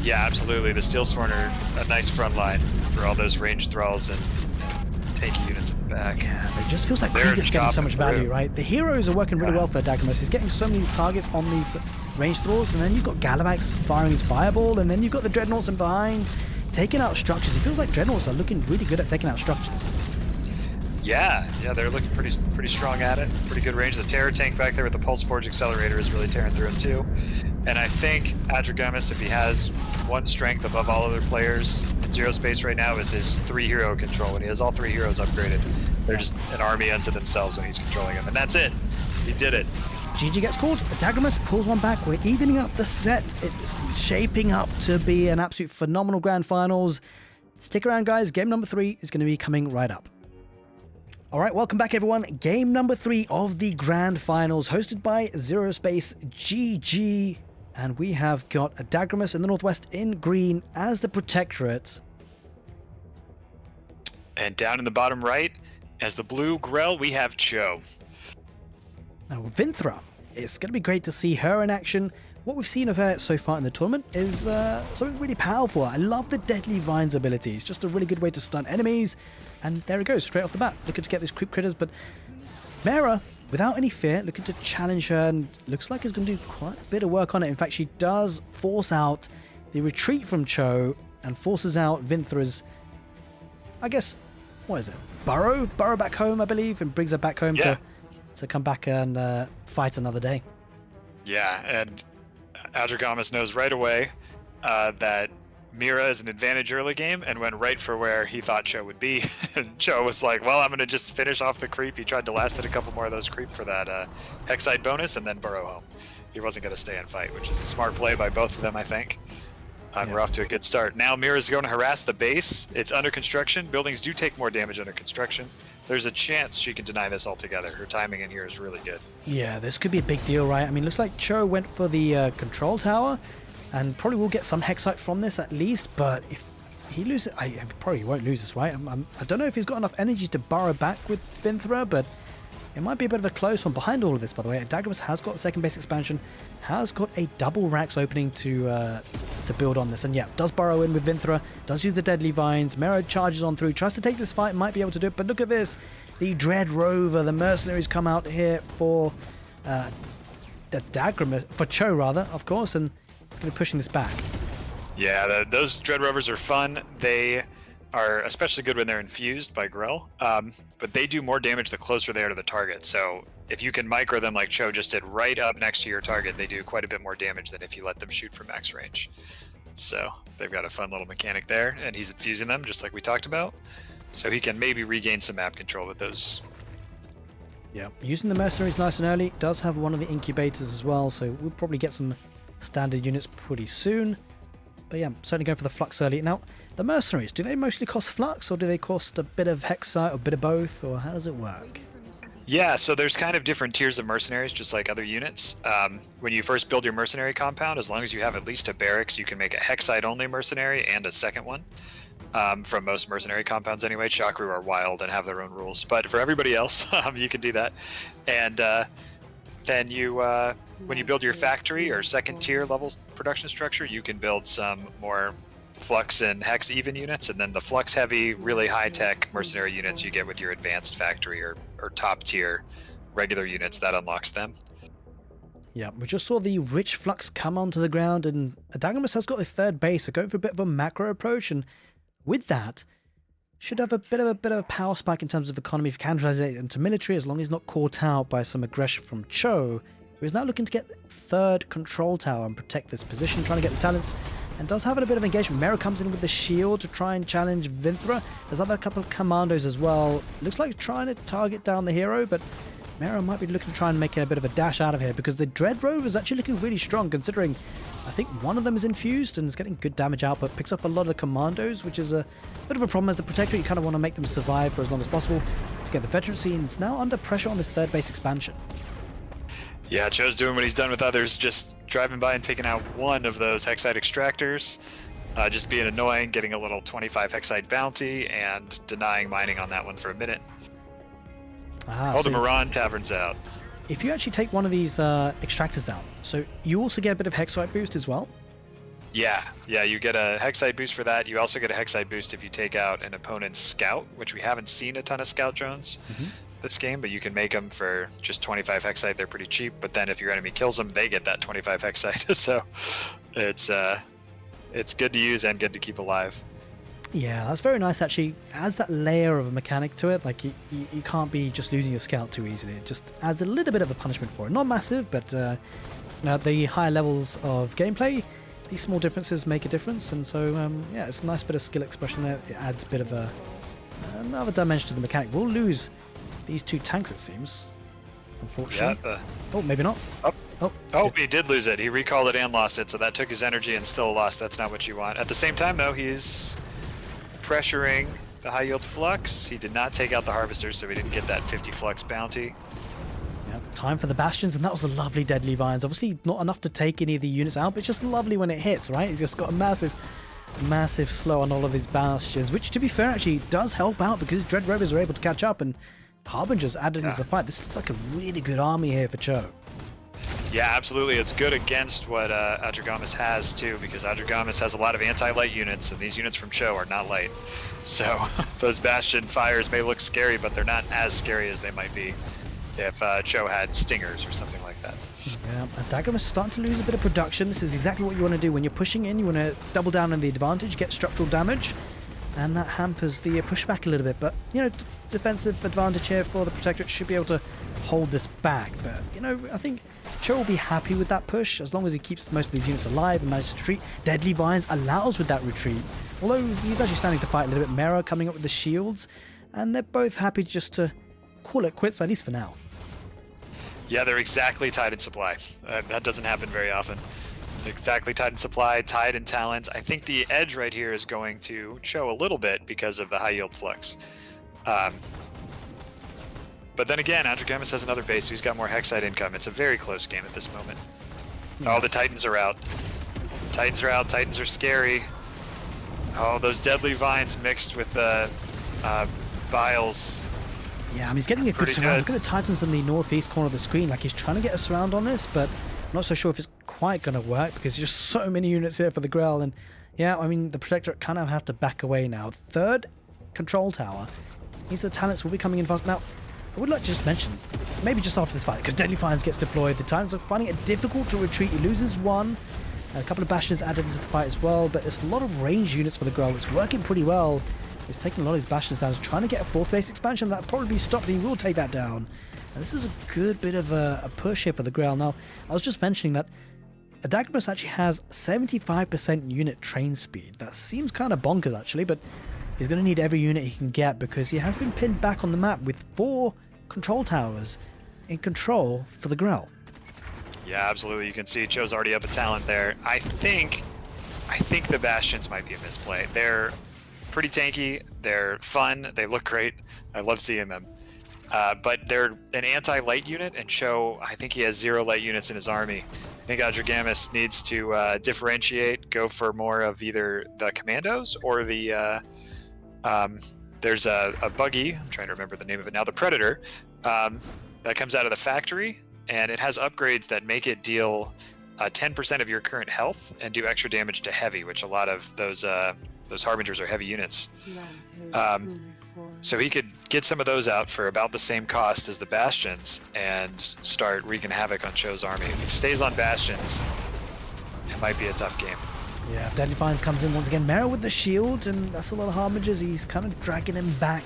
Speaker 2: Yeah, absolutely. The Steel Sworn are a nice front line for all those ranged thralls and tanky units in the back.
Speaker 1: Yeah, it just feels like Krieg is getting so much value, right? The heroes are working really well for Adagramus. He's getting so many targets on these ranged thralls, and then you've got Galavax firing his fireball, and then you've got the Dreadnoughts in behind, taking out structures. It feels like Dreadnoughts are looking really good at taking out structures.
Speaker 2: Yeah, they're looking pretty strong at it. Pretty good range. The terror tank back there with the Pulse Forge Accelerator is really tearing through him too. And I think Adagramus, if he has one strength above all other players in Zerospace right now, is his 3-hero control. When he has all 3 heroes upgraded, they're just an army unto themselves when he's controlling them. And that's it. He did it.
Speaker 1: GG gets called. Adagramus pulls one back. We're evening up the set. It's shaping up to be an absolute phenomenal grand finals. Stick around, guys. Game number 3 is going to be coming right up. All right, welcome back, everyone. Game number 3 of the grand finals, hosted by Zerospace. GG. And we have got Adagramus in the northwest in green as the Protectorate.
Speaker 2: And down in the bottom right, as the blue Grell, we have Cho.
Speaker 1: Now, Vinthra, it's going to be great to see her in action. What we've seen of her so far in the tournament is something really powerful. I love the Deadly Vines ability. It's just a really good way to stun enemies. And there it goes, straight off the bat. Looking to get these creep critters, but Mera, without any fear, looking to challenge her, and looks like it's going to do quite a bit of work on it. In fact, she does force out the retreat from Cho and forces out Vinthra's, I guess, what is it? Burrow back home, I believe, and brings her back home to come back and fight another day.
Speaker 2: Yeah, and Adagramus knows right away that Mira is an advantage early game and went right for where he thought Cho would be. And Cho was like, well, I'm going to just finish off the creep. He tried to last it a couple more of those creep for that Hexite bonus and then burrow home. He wasn't going to stay and fight, which is a smart play by both of them, I think. We're off to a good start. Now Mira's going to harass the base. It's under construction. Buildings do take more damage under construction. There's a chance she can deny this altogether. Her timing in here is really good. Yeah,
Speaker 1: this could be a big deal, right? I mean, looks like Cho went for the control tower, and probably will get some Hexite from this at least, but if he loses, I probably won't lose this, right? I don't know if he's got enough energy to burrow back with Vinthra, but it might be a bit of a close one. Behind all of this, by the way, Adagramus has got a second base expansion, has got a double racks opening to build on this, and yeah, does burrow in with Vinthra, does use the Deadly Vines. Mera charges on through, tries to take this fight, might be able to do it, but look at this, the Dread Rover, the mercenaries come out here for Adagramus, for Cho rather, of course, and going to be pushing this back.
Speaker 2: Yeah, those Dread Rovers are fun. They are especially good when they're infused by Grell, but they do more damage the closer they are to the target. So if you can micro them like Cho just did right up next to your target, they do quite a bit more damage than if you let them shoot from max range. So they've got a fun little mechanic there, and he's infusing them just like we talked about. So he can maybe regain some map control with those.
Speaker 1: Yeah, using the mercenaries nice and early. Does have one of the incubators as well, so we'll probably get some standard units pretty soon. But yeah, certainly going for the flux early. Now, the mercenaries, do they mostly cost flux, or do they cost a bit of hexite, or a bit of both, or how does it work?
Speaker 2: Yeah, so there's kind of different tiers of mercenaries, just like other units. When you first build your mercenary compound, as long as you have at least a barracks, you can make a hexite-only mercenary and a second one. From most mercenary compounds anyway. Chakru are wild and have their own rules, but for everybody else, you can do that. And then you when you build your factory or second tier level production structure, you can build some more flux and hex even units, and then the flux heavy, really high tech mercenary units you get with your advanced factory or top tier regular units that unlocks them.
Speaker 1: Yeah, we just saw the rich flux come onto the ground, and Adagamus has got the third base, so going for a bit of a macro approach, and with that, should have a bit of a power spike in terms of economy if you can translate it into military, as long as he's not caught out by some aggression from Cho, who is now looking to get third control tower and protect this position, trying to get the talents, and does have a bit of engagement. Mero comes in with the shield to try and challenge Vinthra. There's other couple of commandos as well. Looks like trying to target down the hero, but Mero might be looking to try and make a bit of a dash out of here, because the Dread Rover is actually looking really strong, considering I think one of them is infused and is getting good damage output, picks off a lot of the commandos, which is a bit of a problem as a protector. You kind of want to make them survive for as long as possible to get the veteran scenes now under pressure on this third base expansion.
Speaker 2: Yeah, Cho's doing what he's done with others, just driving by and taking out one of those Hexite extractors, just being annoying, getting a little 25 Hexite bounty, and denying mining on that one for a minute.
Speaker 1: So
Speaker 2: the Moran Tavern's out.
Speaker 1: If you actually take one of these extractors out, so you also get a bit of Hexite boost as well?
Speaker 2: Yeah, you get a Hexite boost for that. You also get a Hexite boost if you take out an opponent's scout, which we haven't seen a ton of scout drones this game, but you can make them for just 25 Hexite. They're pretty cheap, but then if your enemy kills them, they get that 25 Hexite. So it's good to use and good to keep alive.
Speaker 1: Yeah, that's very nice actually. Adds that layer of a mechanic to it. Like you can't be just losing your scout too easily. It just adds a little bit of a punishment for it. Not massive, but at the higher levels of gameplay, these small differences make a difference. And so yeah, it's a nice bit of skill expression there. It adds a bit of another dimension to the mechanic. We'll lose these two tanks, it seems, unfortunately.
Speaker 2: Yeah,
Speaker 1: oh, maybe not.
Speaker 2: Oh, he did lose it. He recalled it and lost it, so that took his energy and still lost. That's not what you want. At the same time, though, he's pressuring the high yield flux. He did not take out the harvesters, so he didn't get that 50 flux bounty.
Speaker 1: Yeah, time for the bastions, and that was a lovely deadly vines. Obviously not enough to take any of the units out, but it's just lovely when it hits, right? He's just got a massive slow on all of his bastions, which to be fair actually does help out because Dread Rovers are able to catch up and Harbingers added into the fight. This is like a really good army here for Cho.
Speaker 2: Yeah, absolutely. It's good against what Adragamis has, too, because Adragamis has a lot of anti-light units, and these units from Cho are not light. So those Bastion fires may look scary, but they're not as scary as they might be if Cho had Stingers or something like that.
Speaker 1: Yeah, Adragamis is starting to lose a bit of production. This is exactly what you want to do. When you're pushing in, you want to double down on the advantage, get structural damage, and that hampers the pushback a little bit. But, defensive advantage here for the Protectorate should be able to hold this back. But, I think Cho will be happy with that push as long as he keeps most of these units alive and manages to retreat. Deadly Vines allows with that retreat, although he's actually starting to fight a little bit. Mera coming up with the shields, and they're both happy just to call it quits, at least for now.
Speaker 2: Yeah, they're exactly tied in supply. That doesn't happen very often. Exactly tied in supply, tied in talents. I think the edge right here is going to Cho a little bit because of the high yield flux. But then again, Adragamis has another base, so he's got more Hexite income. It's a very close game at this moment. Yeah. Oh, the Titans are out. Titans are out. Titans are scary. Oh, those Deadly Vines mixed with Biles.
Speaker 1: Yeah, I mean, he's getting a good surround. Look at the Titans in the northeast corner of the screen. Like, he's trying to get a surround on this, but I'm not so sure if it's quite going to work because there's just so many units here for the Grell. And yeah, I mean, the Protectorate kind of have to back away now. Third control tower. These are the talents will be coming in fast. Now, I would like to just mention, maybe just after this fight, because Deadly Vines gets deployed, the Titans are finding it difficult to retreat. He loses one. A couple of Bastions added into the fight as well, but there's a lot of range units for the Grell. It's working pretty well. He's taking a lot of these Bastions down. He's trying to get a fourth base expansion. That'll probably be stopped, and he will take that down. And this is a good bit of a push here for the Grell. Now, I was just mentioning that Adragamis actually has 75% unit train speed. That seems kind of bonkers, actually, but he's going to need every unit he can get because he has been pinned back on the map with 4 control towers in control for the Grell.
Speaker 2: Yeah, absolutely. You can see Cho's already up a talent there. I think the Bastions might be a misplay. They're pretty tanky. They're fun. They look great. I love seeing them. But they're an anti-light unit, and Cho, I think he has 0 light units in his army. I think Adragamis needs to differentiate, go for more of either the commandos or the there's a buggy, I'm trying to remember the name of it now, the Predator, that comes out of the factory, and it has upgrades that make it deal 10% of your current health and do extra damage to heavy, which a lot of those Harbingers are heavy units. So he could get some of those out for about the same cost as the Bastions and start wreaking havoc on Cho's army. If he stays on Bastions, it might be a tough game.
Speaker 1: Yeah, Deadly Finds comes in once again. Mera with the shield, and that's a lot of Harbingers. He's kind of dragging him back.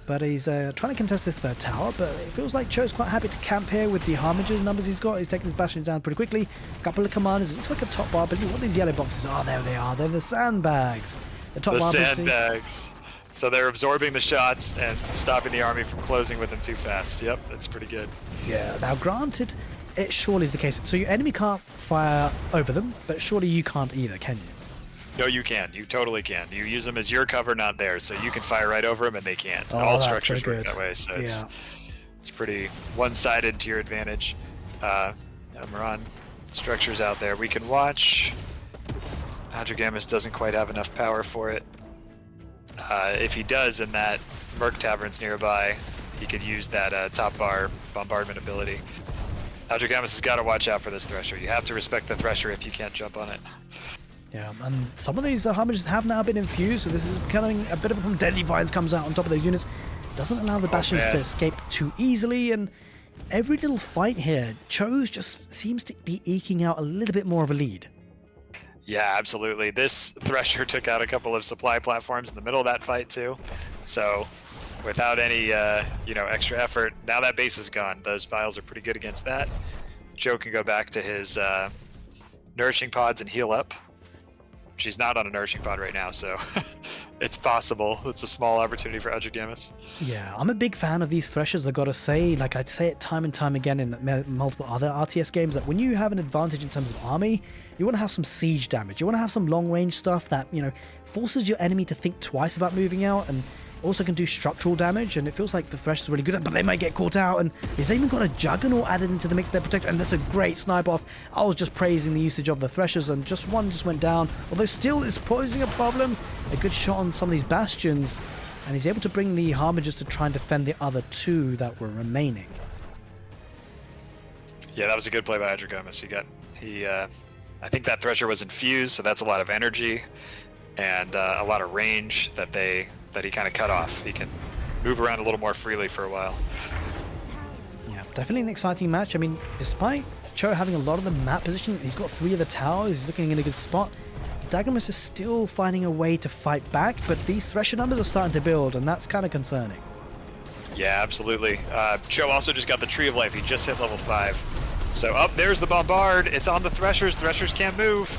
Speaker 1: But he's trying to contest this third tower, but it feels like Cho's quite happy to camp here with the Harbingers numbers he's got. He's taking his Bastions down pretty quickly. A couple of commanders. It looks like a top bar, but what these yellow boxes are, there they are. They're the sandbags. The top bar.
Speaker 2: Sandbags. So they're absorbing the shots and stopping the army from closing with them too fast. Yep, that's pretty good.
Speaker 1: Yeah, now granted, it surely is the case. So your enemy can't fire over them, but surely you can't either, can you?
Speaker 2: No, you can. You totally can. You use them as your cover, not theirs. So you can fire right over them and they can't.
Speaker 1: Oh,
Speaker 2: all
Speaker 1: that's
Speaker 2: structures
Speaker 1: so
Speaker 2: work
Speaker 1: good.
Speaker 2: that way. So it's pretty one-sided to your advantage. Moran structures out there. We can watch. Adragamus doesn't quite have enough power for it. If he does, and that Merc Tavern's nearby, he could use that top bar bombardment ability. Adragamus has got to watch out for this Thresher. You have to respect the Thresher if you can't jump on it.
Speaker 1: Yeah, and some of these Harbingers have now been infused, so this is becoming a bit of a problem. Deadly Vines comes out on top of those units. Doesn't allow the Bastions to escape too easily, and every little fight here, Cho's just seems to be eking out a little bit more of a lead.
Speaker 2: Yeah, absolutely. This Thresher took out a couple of supply platforms in the middle of that fight too. So without any extra effort, now that base is gone. Those vials are pretty good against that. Cho can go back to his nourishing pods and heal up. She's not on a nourishing pod right now, so it's possible. It's a small opportunity for Adragamus.
Speaker 1: Yeah, I'm a big fan of these Threshers, I gotta say. Like I say it time and time again in multiple other RTS games, that when you have an advantage in terms of army, you want to have some siege damage. You want to have some long-range stuff that, forces your enemy to think twice about moving out, and also can do structural damage, and it feels like the Thresh is really good at, but they might get caught out, and he's even got a Juggernaut added into the mix there, protector, and that's a great snipe off. I was just praising the usage of the Threshers, and one just went down, although still is posing a problem. A good shot on some of these Bastions, and he's able to bring the Harbingers to try and defend the other two that were remaining.
Speaker 2: Yeah, that was a good play by Adragamus. I think that Thresher was infused, so that's a lot of energy and a lot of range that he kind of cut off. He can move around a little more freely for a while.
Speaker 1: Yeah, definitely an exciting match. I mean, despite Cho having a lot of the map position, he's got 3 of the towers, he's looking in a good spot. Adragamus is still finding a way to fight back, but these Thresher numbers are starting to build, and that's kind of concerning.
Speaker 2: Yeah, absolutely. Cho also just got the Tree of Life. He just hit level 5. So up there's the Bombard. It's on the Threshers. Threshers can't move.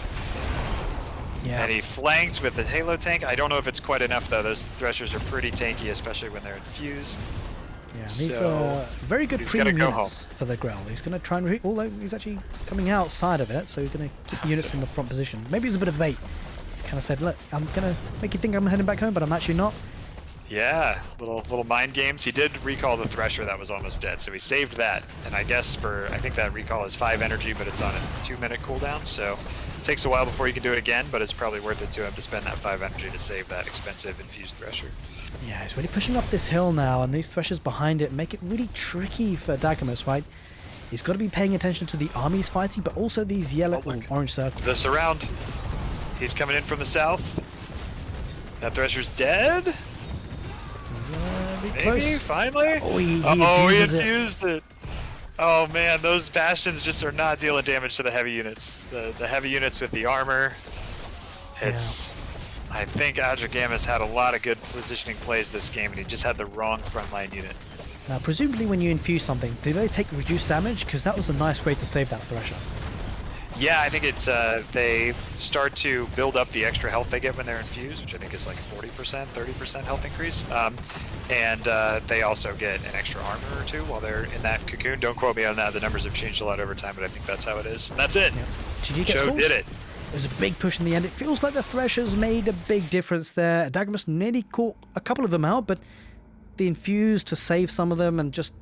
Speaker 1: Yeah.
Speaker 2: And he flanked with the Halo tank. I don't know if it's quite enough, though. Those Threshers are pretty tanky, especially when they're infused.
Speaker 1: Yeah, these are very good premium units for the Grell. He's going to try and retreat, although he's actually coming outside of it, so he's going to keep the units in the front position. Maybe it's a bit of bait. Kind of said, look, I'm going to make you think I'm heading back home, but I'm actually not.
Speaker 2: Yeah, little mind games. He did recall the Thresher that was almost dead, so he saved that. And I guess I think that recall is 5 energy, but it's on a 2-minute cooldown, so it takes a while before you can do it again, but it's probably worth it to him to spend that 5 energy to save that expensive infused Thresher.
Speaker 1: Yeah, he's really pushing up this hill now, and these Threshers behind it make it really tricky for Adragamus, right? He's got to be paying attention to the armies fighting, but also these yellow or orange circles.
Speaker 2: The surround. He's coming in from the south. That Thresher's dead. Maybe, finally?
Speaker 1: Oh, he
Speaker 2: infused it. Oh man, those Bastions just are not dealing damage to the heavy units. The heavy units with the armor. I think Adragamus had a lot of good positioning plays this game, and he just had the wrong frontline unit.
Speaker 1: Now, presumably when you infuse something, do they take reduced damage? Because that was a nice way to save that Thresher.
Speaker 2: Yeah, I think it's they start to build up the extra health they get when they're infused, which I think is like 40%, 30% health increase. And they also get an extra armor or 2 while they're in that cocoon. Don't quote me on that. The numbers have changed a lot over time, but I think that's how it is. And that's it.
Speaker 1: Yep.
Speaker 2: Cho did it.
Speaker 1: There's a big push in the end. It feels like the Threshers made a big difference there. Adragamus nearly caught a couple of them out, but the infuse to save some of them and just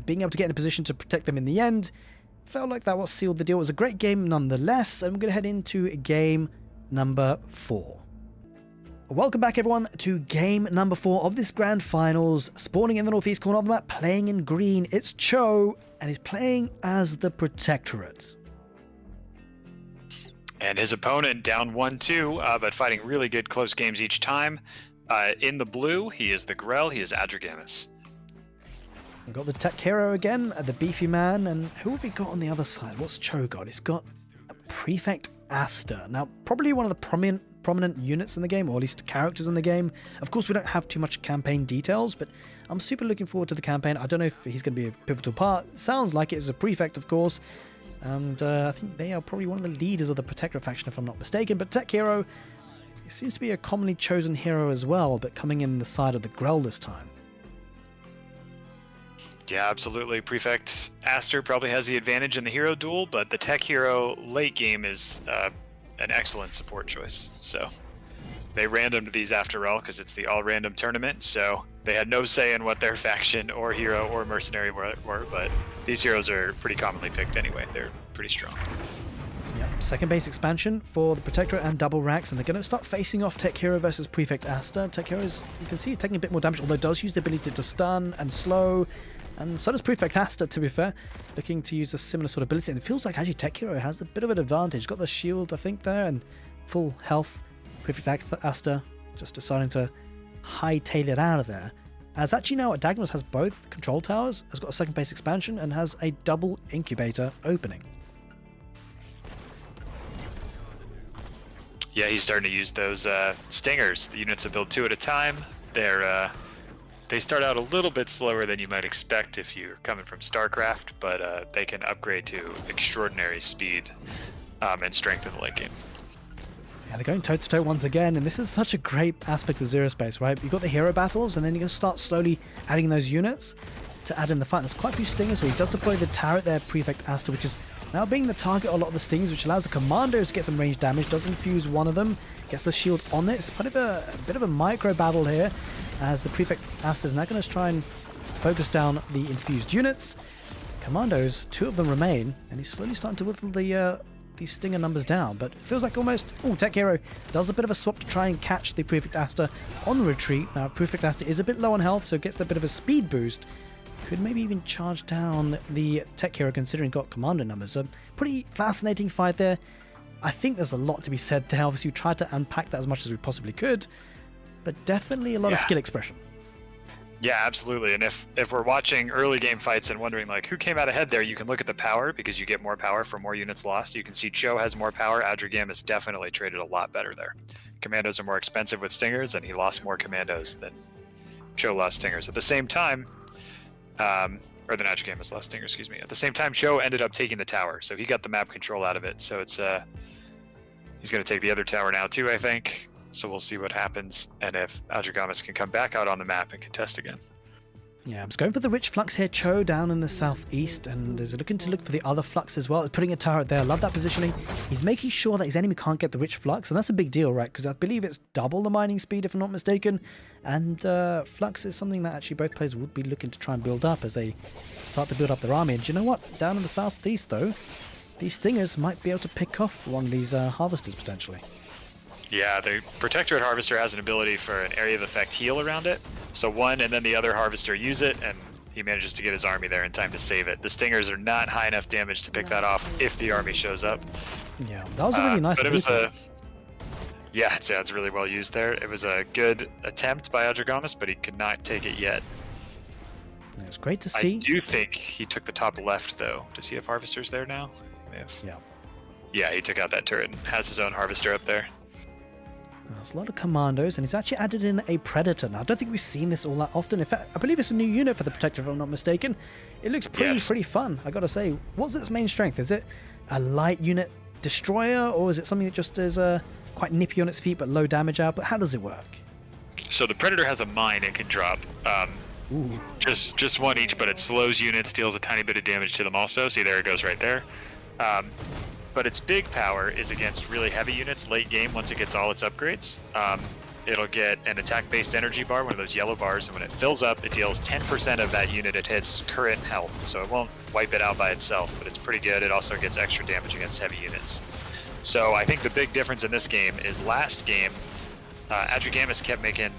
Speaker 1: being able to get in a position to protect them in the end felt like that was sealed the deal. It was a great game nonetheless, and we're going to head into game number 4. Welcome back everyone to game number 4 of this grand finals. Spawning in the northeast corner of the map, playing in green, it's Cho and he's playing as the Protectorate.
Speaker 2: And his opponent down 1-2, but fighting really good close games each time. In the blue, he is the Grell, he is Adrigamus.
Speaker 1: We've got the tech hero again, the beefy man, and who have we got on the other side? What's Cho got? He's got a Prefect Aster. Now, probably one of the prominent units in the game, or at least characters in the game. Of course, we don't have too much campaign details, but I'm super looking forward to the campaign. I don't know if he's going to be a pivotal part. Sounds like it as a Prefect, of course. And I think they are probably one of the leaders of the Protector faction, if I'm not mistaken. But Tech Hero, he seems to be a commonly chosen hero as well, but coming in the side of the Grell this time.
Speaker 2: Yeah, absolutely. Prefect Aster probably has the advantage in the hero duel, but the Tech Hero late game is an excellent support choice. So they randomed these after all because it's the all-random tournament, so they had no say in what their faction or hero or mercenary were, but these heroes are pretty commonly picked anyway. They're pretty strong.
Speaker 1: Yep, second base expansion for the Protectorate and double racks, and they're going to start facing off Tech Hero versus Prefect Aster. Tech Hero is, you can see, he's taking a bit more damage, although does use the ability to stun and slow, and so does Prefect Aster, to be fair, looking to use a similar sort of ability, and it feels like actually Tech Hero has a bit of an advantage. Got the shield, I think, there, and full health. Prefect Aster just deciding to hightail it out of there. As actually now Adagnos has both control towers, has got a second base expansion, and has a double incubator opening.
Speaker 2: Yeah, he's starting to use those stingers. The units that build 2 at a time. They start out a little bit slower than you might expect if you're coming from StarCraft, but they can upgrade to extraordinary speed and strength in the late game.
Speaker 1: Yeah, they're going toe-to-toe once again, and this is such a great aspect of Zerospace, right? You've got the hero battles, and then you're going to start slowly adding those units to add in the fight. There's quite a few stingers where he does deploy the turret there, Prefect Aster, which is now being the target of a lot of the stings, which allows the commandos to get some range damage, does infuse one of them, gets the shield on it. It's kind of a bit of a micro battle here, as the Prefect Aster is now going to try and focus down the infused units. Commandos, 2 of them remain, and he's slowly starting to whittle these stinger numbers down, but it feels like almost... Oh, Tech Hero does a bit of a swap to try and catch the Prefect Aster on the retreat. Now, Prefect Aster is a bit low on health, so gets a bit of a speed boost. Could maybe even charge down the Tech Hero, considering got commander numbers. So, pretty fascinating fight there. I think there's a lot to be said there. Obviously, we tried to unpack that as much as we possibly could, but definitely a lot of skill expression.
Speaker 2: Yeah, absolutely. And if we're watching early game fights and wondering like who came out ahead there, you can look at the power because you get more power for more units lost. You can see Cho has more power. Adrigamus definitely traded a lot better there. Commandos are more expensive with stingers, and he lost more commandos than Cho lost stingers. At the same time, or than Adrigamus lost stingers, excuse me. At the same time, Cho ended up taking the tower, so he got the map control out of it. So it's he's going to take the other tower now too, I think. So we'll see what happens, and if Adrigamus can come back out on the map and contest again.
Speaker 1: Yeah, I'm just going for the rich flux here. Cho down in the southeast, and is looking to look for the other flux as well. He's putting a turret there. Love that positioning. He's making sure that his enemy can't get the rich flux, and that's a big deal, right? Because I believe it's double the mining speed, if I'm not mistaken. And flux is something that actually both players would be looking to try and build up as they start to build up their army. And do you know what? Down in the southeast, though, these stingers might be able to pick off one of these harvesters, potentially.
Speaker 2: Yeah, the Protectorate Harvester has an ability for an area of effect heal around it. So one and then the other Harvester use it, and he manages to get his army there in time to save it. The Stingers are not high enough damage to pick that off if the army shows up.
Speaker 1: Yeah, that was a really nice
Speaker 2: but it was it's really well used there. It was a good attempt by Adrigamus, but he could not take it yet.
Speaker 1: It was great to see.
Speaker 2: I do think he took the top left, though. Does he have Harvesters there now? He may have.
Speaker 1: Yeah.
Speaker 2: Yeah, he took out that turret and has his own Harvester up there.
Speaker 1: There's a lot of commandos, and he's actually added in a predator. Now, I don't think we've seen this all that often. In fact, I believe it's a new unit for the Protector, if I'm not mistaken. It looks pretty fun, I gotta say. What's its main strength? Is it a light unit destroyer, or is it something that just is quite nippy on its feet but low damage out? But how does it work?
Speaker 2: So the Predator has a mine it can drop. Just one each, but it slows units, deals a tiny bit of damage to them also. See, there it goes right there. But its big power is against really heavy units late game once it gets all its upgrades. It'll get an attack-based energy bar, one of those yellow bars, and when it fills up, it deals 10% of that unit it hits current health. So it won't wipe it out by itself, but it's pretty good. It also gets extra damage against heavy units. So I think the big difference in this game is last game, Adrigamus kept making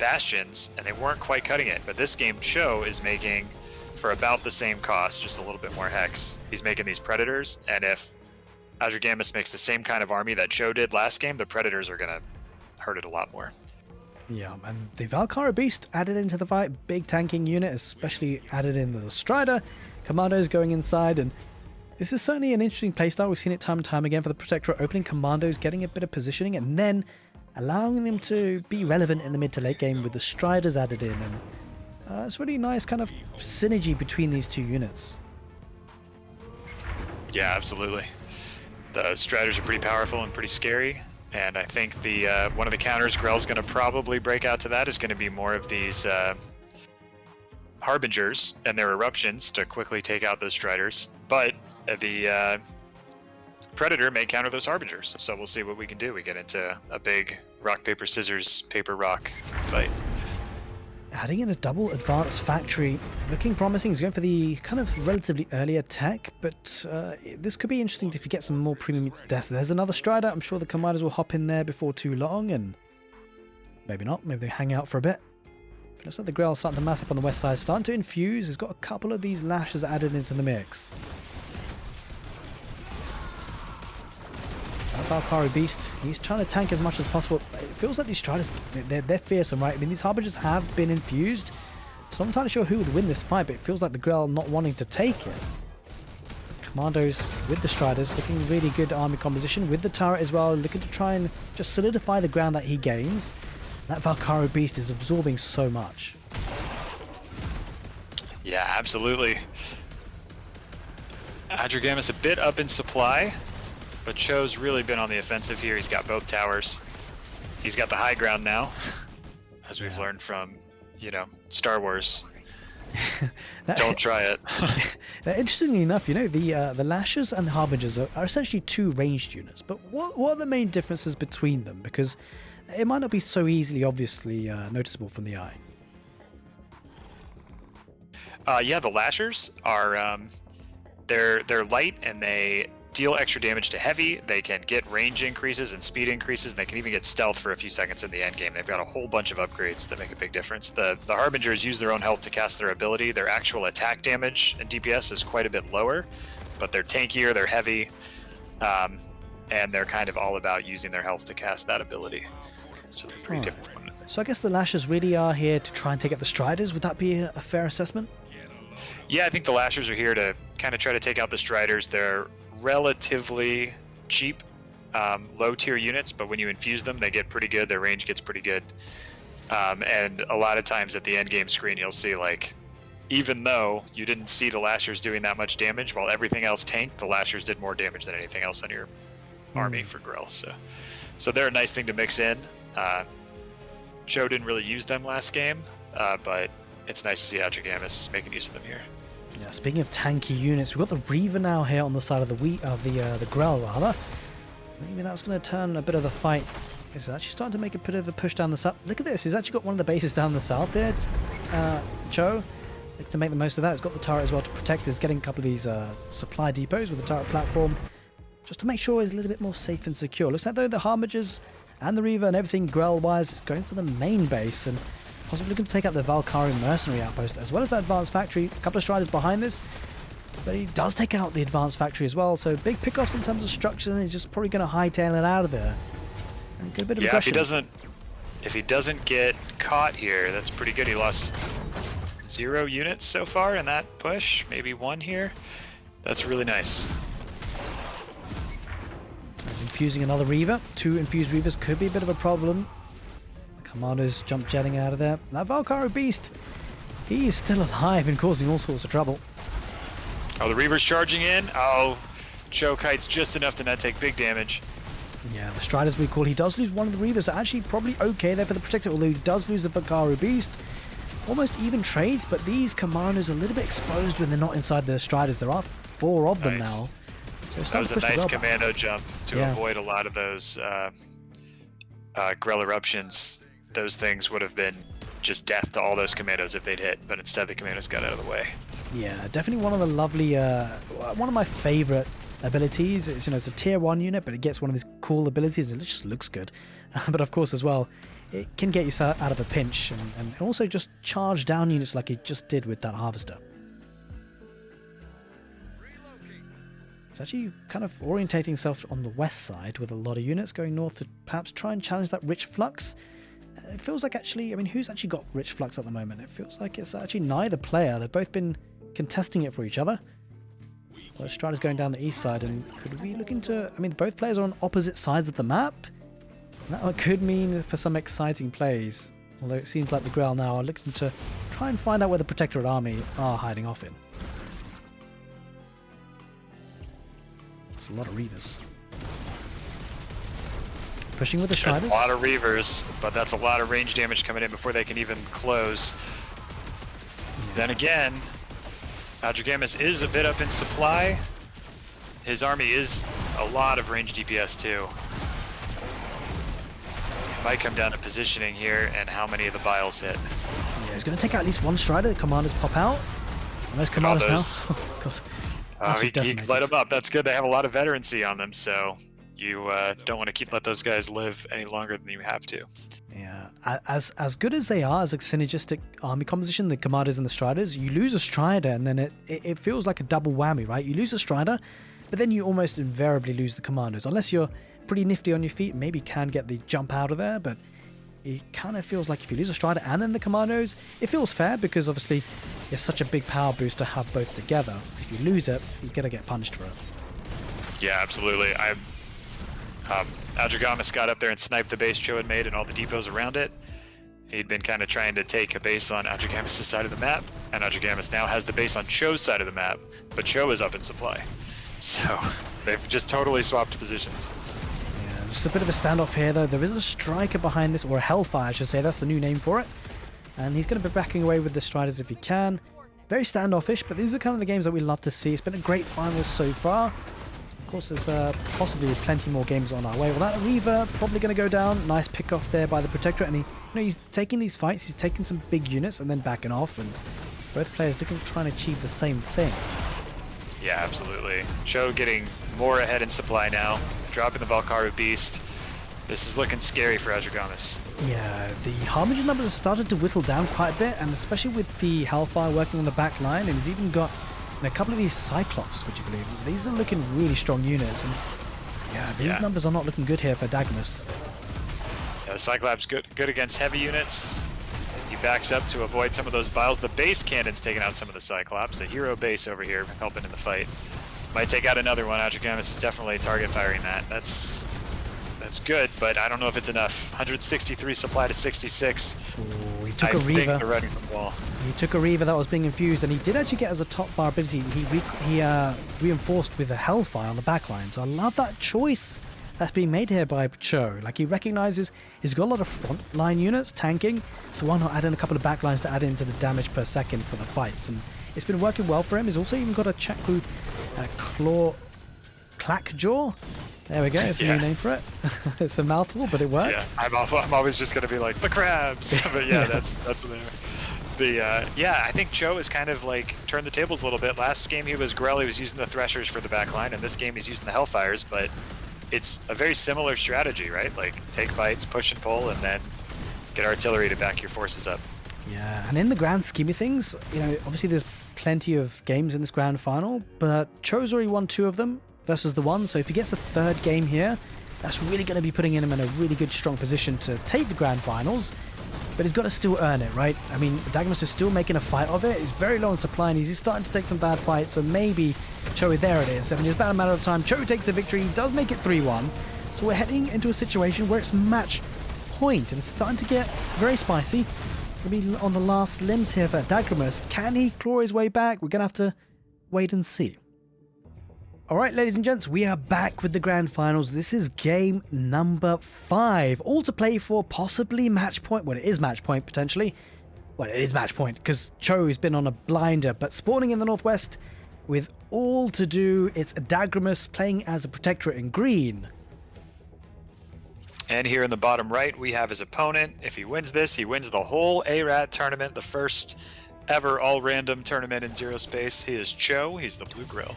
Speaker 2: bastions, and they weren't quite cutting it. But this game, Cho is making for about the same cost, just a little bit more hex. He's making these Predators, and if Adrigamus makes the same kind of army that Cho did last game, the Predators are going to hurt it a lot more.
Speaker 1: Yeah, and the Valkyrie Beast added into the fight, big tanking unit, especially added in the Strider, Commandos going inside, and this is certainly an interesting playstyle. We've seen it time and time again for the Protectorate, opening Commandos, getting a bit of positioning, and then allowing them to be relevant in the mid to late game with the Striders added in, and it's really nice kind of synergy between these two units.
Speaker 2: Yeah, absolutely. The Striders are pretty powerful and pretty scary. And I think the one of the counters Grell's going to probably break out to that is going to be more of these Harbingers and their eruptions to quickly take out those Striders. But the Predator may counter those Harbingers, so we'll see what we can do. We get into a big rock, paper, scissors, paper, rock fight.
Speaker 1: Adding in a double advanced factory, looking promising. He's going for the kind of relatively earlier tech, but this could be interesting if you get some more premium deaths. There's another Strider. I'm sure the Commanders will hop in there before too long, and maybe not. Maybe they hang out for a bit. But looks like the Grell's starting to mass up on the west side, starting to infuse. He's got a couple of these lashes added into the mix. That Valkyrie Beast, he's trying to tank as much as possible. It feels like these Striders, they're fearsome, right? I mean, these Harbingers have been infused, so I'm not entirely sure who would win this fight, but it feels like the Grell not wanting to take it. Commandos with the Striders, looking really good army composition, with the turret as well, looking to try and just solidify the ground that he gains. That Valkyrie Beast is absorbing so much.
Speaker 2: Yeah, absolutely. Adrigamus a bit up in supply, but Cho's really been on the offensive here. He's got both towers. He's got the high ground now, as we've learned from, you know, Star Wars. Don't try it.
Speaker 1: Interestingly enough, you know, the Lashers and the Harbingers are essentially two ranged units, but what are the main differences between them? Because it might not be so easily obviously noticeable from the eye.
Speaker 2: Yeah, the Lashers are they're light and they deal extra damage to heavy. They can get range increases and speed increases, and they can even get stealth for a few seconds in the end game. They've got a whole bunch of upgrades that make a big difference. The Harbingers use their own health to cast their ability. Their actual attack damage and DPS is quite a bit lower, but they're tankier, they're heavy, and they're kind of all about using their health to cast that ability. So they're pretty different.
Speaker 1: So I guess the Lashers really are here to try and take out the Striders. Would that be a fair assessment?
Speaker 2: Yeah, I think the Lashers are here to kind of try to take out the Striders. They're relatively cheap, low tier units, but when you infuse them, they get pretty good. Their range gets pretty good. And a lot of times at the end game screen, you'll see, like, even though you didn't see the Lashers doing that much damage, while everything else tanked, the Lashers did more damage than anything else on your army for Grell. So they're a nice thing to mix in. Joe didn't really use them last game, but it's nice to see Adrigamus making use of them here.
Speaker 1: Yeah, speaking of tanky units, we've got the Reaver now here on the side of the the Grell rather. Maybe that's going to turn a bit of the fight. It's actually starting to make a bit of a push down the south. Look at this, he's actually got one of the bases down the south there. Cho, to make the most of that, he's got the turret as well to protect. He's getting a couple of these supply depots with the turret platform, just to make sure he's a little bit more safe and secure. Looks like though the Harbingers and the Reaver and everything Grell-wise is going for the main base, and possibly looking to take out the Valkyrie mercenary outpost as well as that advanced factory. A couple of Striders behind this, but he does take out the advanced factory as well, so big pickoffs in terms of structure, and he's just probably going to hightail it out of there. And get a bit of aggression.
Speaker 2: If he doesn't get caught here, that's pretty good. He lost 0 units so far in that push, maybe 1 here. That's really nice.
Speaker 1: He's infusing another Reaver. 2 infused Reavers could be a bit of a problem. Commandos jump jetting out of there. That Valkyrie Beast, he is still alive and causing all sorts of trouble.
Speaker 2: Oh, the Reaver's charging in. Oh, Cho kites just enough to not take big damage.
Speaker 1: Yeah, the Striders recall. He does lose one of the Reavers. Actually, probably okay there for the Protector, although he does lose the Valkyrie Beast. Almost even trades, but these Commandos are a little bit exposed when they're not inside the Striders. There are 4 of them now. So
Speaker 2: that was a nice commando jump to avoid a lot of those Grell eruptions. Those things would have been just death to all those commandos if they'd hit, but instead the commandos got out of the way.
Speaker 1: Yeah, definitely one of the lovely, one of my favorite abilities. It's, you know, it's a tier 1 unit, but it gets one of these cool abilities and it just looks good. But of course as well, it can get you out of a pinch and also just charge down units like it just did with that harvester. He's actually kind of orientating himself on the west side with a lot of units going north to perhaps try and challenge that rich flux. It feels like actually, I mean, who's actually got rich flux at the moment? It feels like it's actually neither player. They've both been contesting it for each other. Well, Strider's going down the east side, and could we look into... I mean, both players are on opposite sides of the map. That could mean for some exciting plays. Although it seems like the Grail now are looking to try and find out where the Protectorate army are hiding off in. It's a lot of Reavers. Pushing with the Shiders.
Speaker 2: There's a lot of Reavers, but that's a lot of range damage coming in before they can even close. Yeah. Then again, Adragamus is a bit up in supply. His army is a lot of range DPS too. It might come down to positioning here and how many of the biles hit.
Speaker 1: Yeah, he's going to take out at least one Strider. The commanders pop out. And those commanders now... Oh, God.
Speaker 2: He light them up. That's good. They have a lot of veterancy on them, so you don't want to let those guys live any longer than you have to.
Speaker 1: Yeah, as good as they are as a synergistic army composition, the commanders and the Striders, you lose a Strider and then it feels like a double whammy, right? You lose a Strider, but then you almost invariably lose the commanders. Unless you're pretty nifty on your feet, maybe can get the jump out of there, but it kind of feels like if you lose a Strider and then the commandos, it feels fair because obviously it's such a big power boost to have both together. If you lose it, you're going to get punished for it.
Speaker 2: Yeah, absolutely. Adragamus got up there and sniped the base Cho had made and all the depots around it. He'd been kind of trying to take a base on Adragamus' side of the map, and Adragamus now has the base on Cho's side of the map, but Cho is up in supply. So they've just totally swapped positions.
Speaker 1: Yeah, just a bit of a standoff here though. There is a striker behind this, or a Hellfire I should say, that's the new name for it. And he's going to be backing away with the Striders if he can. Very standoffish, but these are kind of the games that we love to see. It's been a great final so far. Of course, there's possibly plenty more games on our way. Well, that Reaver probably going to go down. Nice pick off there by the Protectorate, and he's taking these fights. He's taking some big units and then backing off, and both players looking to try and achieve the same thing.
Speaker 2: Yeah, absolutely. Cho getting more ahead in supply now, dropping the Valkyrie Beast. This is looking scary for Adragamus.
Speaker 1: Yeah, the Harbinger numbers have started to whittle down quite a bit, and especially with the Hellfire working on the back line, and he's even got a couple of these Cyclops, would you believe? These are looking really strong units, and yeah, these numbers are not looking good here for Adragamus.
Speaker 2: Yeah, the Cyclops good against heavy units. He backs up to avoid some of those biles. The base cannon's taking out some of the Cyclops. The hero base over here helping in the fight. Might take out another one. Adragamus is definitely target firing that. That's good, but I don't know if it's enough. 163 supply to 66.
Speaker 1: Ooh, he took a Reaver.
Speaker 2: Think they're running the wall.
Speaker 1: He took a Reaver that was being infused, and he did actually get as a top bar ability. He reinforced with a Hellfire on the back line. So I love that choice that's being made here by Cho. Like, he recognizes he's got a lot of front line units tanking, so why not add in a couple of back lines to add into the damage per second for the fights? And it's been working well for him. He's also even got a Chakru Clackjaw. There we go, it's a new name for it. It's a mouthful, but it works.
Speaker 2: Yeah, I'm always just going to be like, the crabs! But yeah, that's there. I think Cho has kind of like turned the tables a little bit. Last game he was Grell, he was using the Threshers for the backline, and this game he's using the Hellfires, but it's a very similar strategy, right? Like, take fights, push and pull, and then get artillery to back your forces up.
Speaker 1: Yeah, and in the grand scheme of things, obviously there's plenty of games in this grand final, but Cho's already won 2 of them versus the 1, so if he gets a 3rd game here, that's really going to be putting him in a really good, strong position to take the grand finals, but he's got to still earn it, right? I mean, Adragamus is still making a fight of it. He's very low on supply, and he's starting to take some bad fights, so maybe Cho, there it is. I mean, it's about a matter of time. Cho takes the victory. He does make it 3-1, so we're heading into a situation where it's match point, and it's starting to get very spicy. We'll be on the last limbs here for Adragamus. Can he claw his way back? We're going to have to wait and see. Alright, ladies and gents, we are back with the grand finals. This is game number 5. All to play for, possibly match point. Well, it is match point, potentially. Well, it is match point, because Cho has been on a blinder, but spawning in the northwest with all to do. It's Adragamus playing as a Protectorate in green.
Speaker 2: And here in the bottom right, we have his opponent. If he wins this, he wins the whole ARAT tournament, the first ever all-random tournament in Zerospace. He is Cho. He's the blue grill.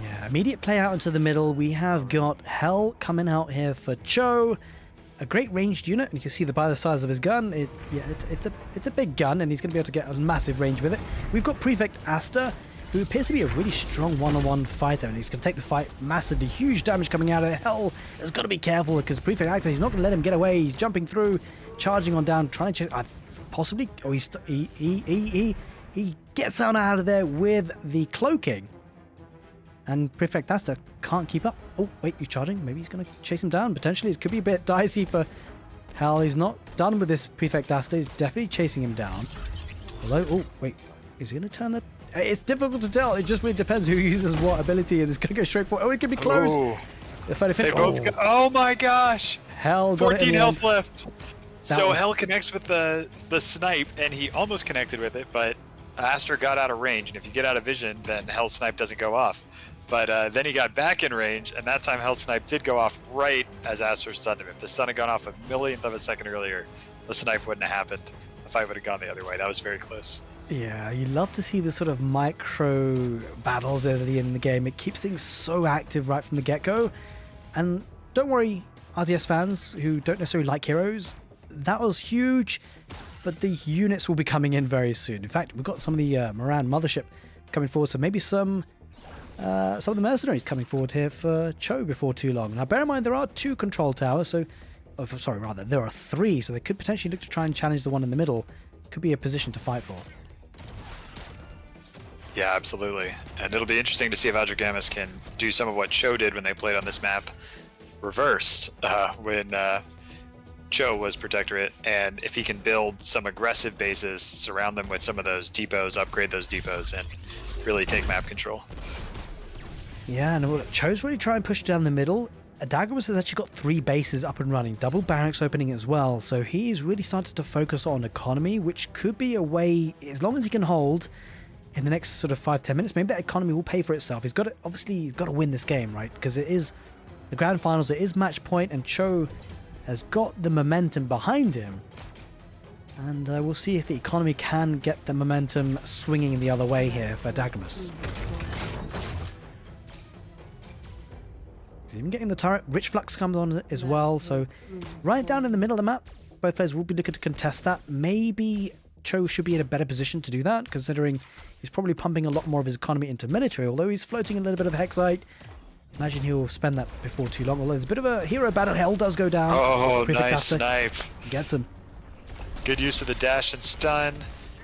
Speaker 1: Yeah, immediate play out into the middle. We have got Hell coming out here for Cho. A great ranged unit, and you can see by the size of his gun, it's a big gun, and he's going to be able to get a massive range with it. We've got Prefect Asta who appears to be a really strong one-on-one fighter, and he's going to take the fight massively. Huge damage coming out of there. Hell has got to be careful because Prefect Actor, he's not going to let him get away. He's jumping through, charging on down, trying to possibly. Oh, he gets on out of there with the cloaking. And Prefect Actor can't keep up. Oh, wait, he's charging. Maybe he's going to chase him down. Potentially, it could be a bit dicey for Hell. He's not done with this Prefect Actor. He's definitely chasing him down. Although, oh, wait, is he going to turn the... It's difficult to tell. It just really depends who uses what ability, and it's going to go straight for... Oh, it could be close.
Speaker 2: Ooh.
Speaker 1: They
Speaker 2: both go... Oh my gosh!
Speaker 1: Hell got
Speaker 2: 14 health
Speaker 1: end.
Speaker 2: left. So Hell connects with the snipe, and he almost connected with it, but Aster got out of range, and if you get out of vision, then Hell's snipe doesn't go off. But then he got back in range, and that time Hell's snipe did go off right as Aster stunned him. If the stun had gone off a millionth of a second earlier, the snipe wouldn't have happened. The fight would have gone the other way. That was very close.
Speaker 1: Yeah, you love to see the sort of micro battles early in the game. It keeps things so active right from the get-go. And don't worry, RTS fans who don't necessarily like heroes, that was huge, but the units will be coming in very soon. In fact, we've got some of the Moran Mothership coming forward, so maybe some of the mercenaries coming forward here for Cho before too long. Now, bear in mind, there are 2 control towers, so... Oh, sorry, rather, there are 3, so they could potentially look to try and challenge the one in the middle. Could be a position to fight for.
Speaker 2: Yeah, absolutely. And it'll be interesting to see if Adrigamus can do some of what Cho did when they played on this map reversed, when Cho was Protectorate, and if he can build some aggressive bases, surround them with some of those depots, upgrade those depots, and really take map control.
Speaker 1: Yeah, and Cho's really trying to push down the middle. Adagamus has actually got 3 bases up and running, double barracks opening as well, so he's really started to focus on economy, which could be a way, as long as he can hold in the next sort of 5-10 minutes, maybe that economy will pay for itself. He's got to, obviously, he's got to win this game, right? Because it is the grand finals, it is match point, and Cho has got the momentum behind him. And we'll see if the economy can get the momentum swinging in the other way here for Adagamus. He's even getting the turret. Rich Flux comes on as well, so right down in the middle of the map, both players will be looking to contest that. Maybe Cho should be in a better position to do that, considering he's probably pumping a lot more of his economy into military, although he's floating a little bit of Hexite. Imagine he'll spend that before too long, although there's a bit of a hero battle. Hell does go down.
Speaker 2: Oh, nice snipe.
Speaker 1: Gets him.
Speaker 2: Good use of the dash and stun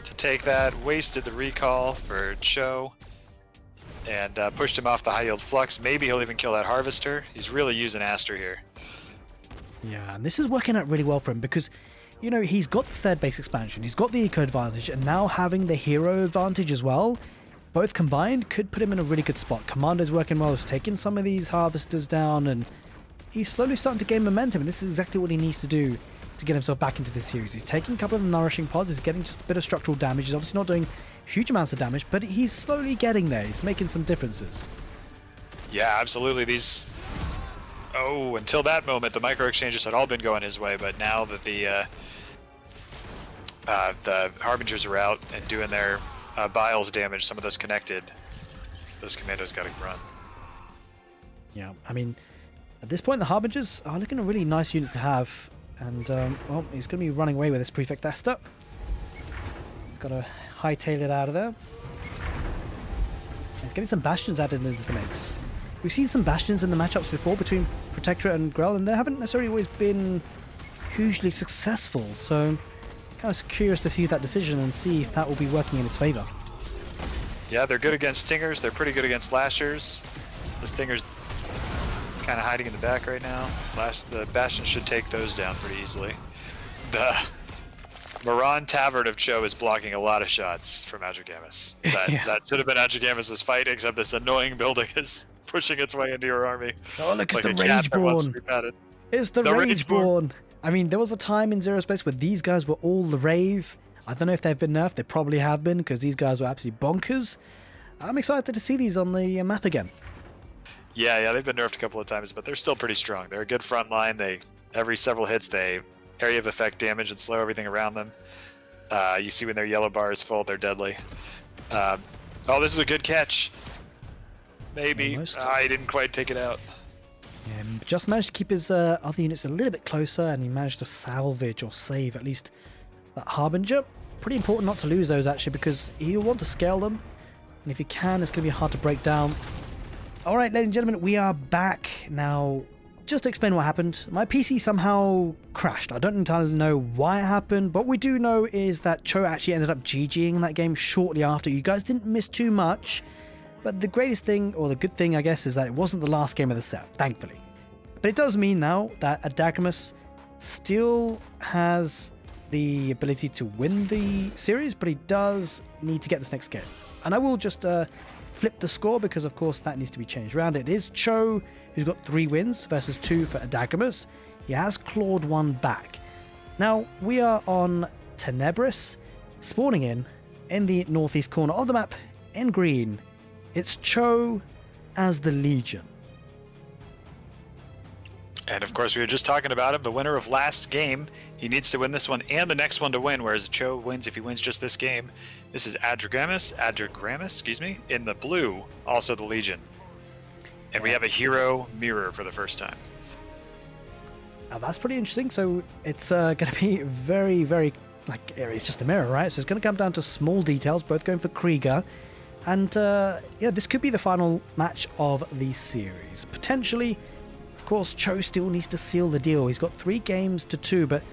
Speaker 2: to take that. Wasted the recall for Cho. And pushed him off the high yield flux. Maybe he'll even kill that harvester. He's really using Aster here.
Speaker 1: Yeah, and this is working out really well for him because, you know, he's got the 3rd base expansion, he's got the eco advantage, and now having the hero advantage as well, both combined could put him in a really good spot. Commando's working well, he's taking some of these harvesters down, and he's slowly starting to gain momentum, and this is exactly what he needs to do to get himself back into this series. He's taking a couple of the nourishing pods, he's getting just a bit of structural damage, he's obviously not doing huge amounts of damage, but he's slowly getting there, he's making some differences.
Speaker 2: Yeah, absolutely. These... Oh, until that moment, the micro exchanges had all been going his way, but now that the Harbingers are out and doing their Biles damage, some of those connected, those commandos got to run.
Speaker 1: Yeah, I mean, at this point, the Harbingers are looking a really nice unit to have, and, well, he's going to be running away with this Prefect Aster. He's got to hightail it out of there. He's getting some Bastions added into the mix. We've seen some Bastions in the matchups before between Protectorate and Grell, and they haven't necessarily always been hugely successful, so kind of curious to see that decision and see if that will be working in his favor.
Speaker 2: Yeah, they're good against Stingers, they're pretty good against Lashers. The Stingers kind of hiding in the back right now. The Bastions should take those down pretty easily. The Moran Tavern of Cho is blocking a lot of shots from Adrigamus. That should have been Adrigamus' fight, except this annoying building is pushing its way into your army.
Speaker 1: Oh, look, it's
Speaker 2: like
Speaker 1: the Rageborn. It's the Rageborn. I mean, there was a time in Zerospace where these guys were all the Rave. I don't know if they've been nerfed. They probably have been, because these guys were absolutely bonkers. I'm excited to see these on the map again.
Speaker 2: Yeah, they've been nerfed a couple of times, but they're still pretty strong. They're a good front line. Every several hits, they area of effect damage and slow everything around them. You see when their yellow bar is full, they're deadly. Oh, this is a good catch. Maybe. He didn't quite take it out.
Speaker 1: Yeah, just managed to keep his other units a little bit closer, and he managed to salvage or save at least that Harbinger. Pretty important not to lose those, actually, because he'll want to scale them. And if you can, it's going to be hard to break down. Alright, ladies and gentlemen, we are back. Now, just to explain what happened, my PC somehow crashed. I don't entirely know why it happened, but what we do know is that Cho actually ended up GGing that game shortly after. You guys didn't miss too much, but the greatest thing, or the good thing, I guess, is that it wasn't the last game of the set, thankfully. But it does mean now that Adagrimus still has the ability to win the series, but he does need to get this next game. And I will just flip the score because, of course, that needs to be changed around. It is Cho who's got 3 wins versus 2 for Adagrimus. He has clawed 1 back. Now, we are on Tenebris, spawning in the northeast corner of the map in green. It's Cho as the Legion.
Speaker 2: And of course, we were just talking about him, the winner of last game. He needs to win this one and the next one to win, whereas Cho wins if he wins just this game. This is Adagrimus, in the blue, also the Legion. And we have a hero mirror for the first time.
Speaker 1: Now that's pretty interesting. So it's going to be very, very, like, it's just a mirror, right? So it's going to come down to small details, both going for Krieger. And, this could be the final match of the series. Potentially. Of course, Cho still needs to seal the deal. He's got 3 games to 2, but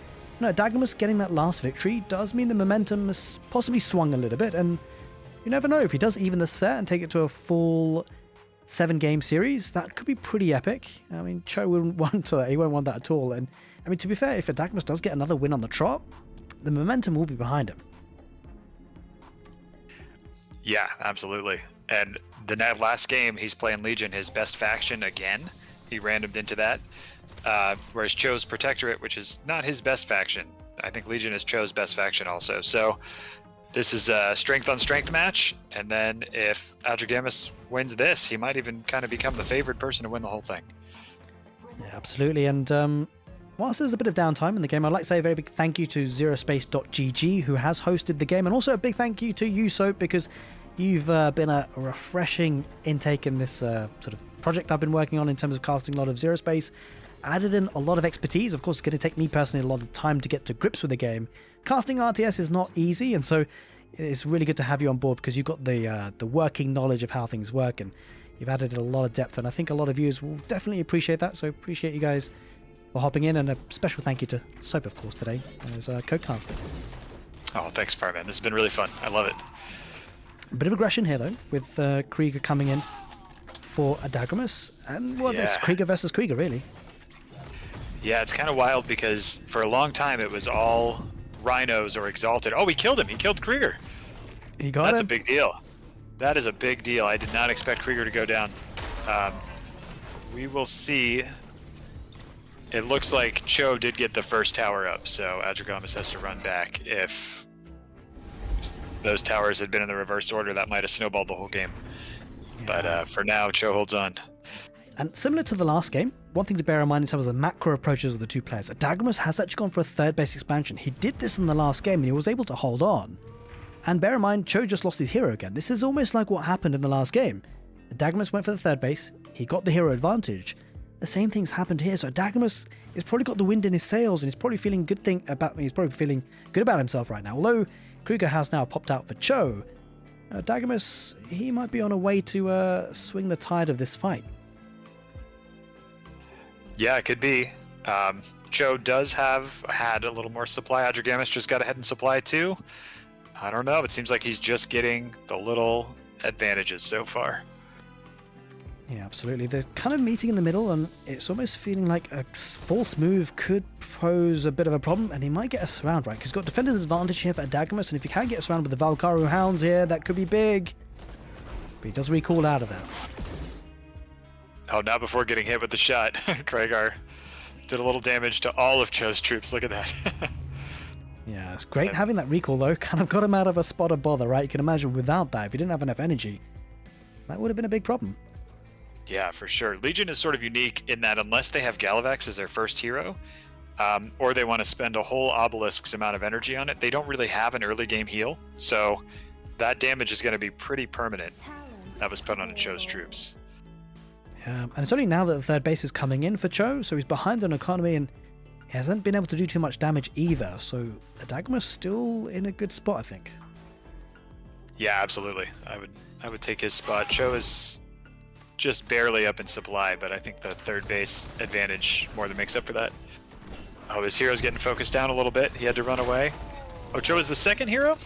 Speaker 1: Adagrimus getting that last victory does mean the momentum has possibly swung a little bit, and you never know, if he does even the set and take it to a full 7-game series, that could be pretty epic. I mean, Cho wouldn't want that. He won't want that at all. And I mean, to be fair, if Adagrimus does get another win on the trot, the momentum will be behind him.
Speaker 2: Yeah, absolutely. And the last game, he's playing Legion, his best faction again. He randomed into that, whereas Cho's Protectorate, which is not his best faction. I think Legion is Cho's best faction also. So this is a strength on strength match, and then if Adagrimus wins this, he might even kind of become the favored person to win the whole thing.
Speaker 1: Yeah, absolutely. And whilst there's a bit of downtime in the game, I'd like to say a very big thank you to Zerospace.gg, who has hosted the game, and also a big thank you to you, Soap, because you've been a refreshing intake in this sort of project I've been working on in terms of casting a lot of Zerospace. Added in a lot of expertise. Of course, it's going to take me personally a lot of time to get to grips with the game. Casting RTS is not easy, and so it's really good to have you on board because you've got the working knowledge of how things work, and you've added a lot of depth, and I think a lot of viewers will definitely appreciate that, so appreciate you guys for hopping in, and a special thank you to Soap, of course, today as co-caster.
Speaker 2: Oh, thanks, Fireman. This has been really fun. I love it.
Speaker 1: A bit of aggression here, though, with Krieger coming in for Adagrimus, and it's Krieger versus Krieger, really.
Speaker 2: Yeah, it's kind of wild because for a long time it was all Rhinos or Exalted. Oh, he killed him. He killed Krieger.
Speaker 1: He got him.
Speaker 2: That's a big deal. That is a big deal. I did not expect Krieger to go down. We will see. It looks like Cho did get the first tower up, so Adagrimus has to run back. If those towers had been in the reverse order, that might have snowballed the whole game. But for now, Cho holds on.
Speaker 1: And similar to the last game, one thing to bear in mind in terms of the macro approaches of the two players, Adagrimus has actually gone for a 3rd base expansion. He did this in the last game and he was able to hold on. And bear in mind, Cho just lost his hero again. This is almost like what happened in the last game. Adagrimus went for the 3rd base, he got the hero advantage. The same thing's happened here, so Adagrimus has probably got the wind in his sails and he's probably feeling he's probably feeling good about himself right now. Although Krieger has now popped out for Cho, Adagrimus, he might be on a way to swing the tide of this fight.
Speaker 2: Yeah, it could be. Cho does have had a little more supply. Adagrimus just got ahead in supply too. I don't know. It seems like he's just getting the little advantages so far.
Speaker 1: Yeah, absolutely. They're kind of meeting in the middle, and it's almost feeling like a false move could pose a bit of a problem, and he might get us around, right? Because he's got defender's advantage here for Adagrimus, and if he can get us around with the Valkyrie Hounds here, that could be big. But he does recall out of there.
Speaker 2: Oh, not before getting hit with the shot. Krieger did a little damage to all of Cho's troops. Look at that.
Speaker 1: Yeah, it's great having that recall, though. Kind of got him out of a spot of bother, right? You can imagine without that, if he didn't have enough energy, that would have been a big problem.
Speaker 2: Yeah, for sure. Legion is sort of unique in that unless they have Galavax as their first hero, or they want to spend a whole obelisk's amount of energy on it, they don't really have an early game heal. So that damage is going to be pretty permanent. That was put on Cho's troops.
Speaker 1: And it's only now that the 3rd base is coming in for Cho, so he's behind on economy and he hasn't been able to do too much damage either. So Adagrimus still in a good spot, I think.
Speaker 2: Yeah, absolutely. I would take his spot. Cho is just barely up in supply, but I think the third base advantage more than makes up for that. Oh, his hero's getting focused down a little bit. He had to run away. Oh, Cho is the second hero?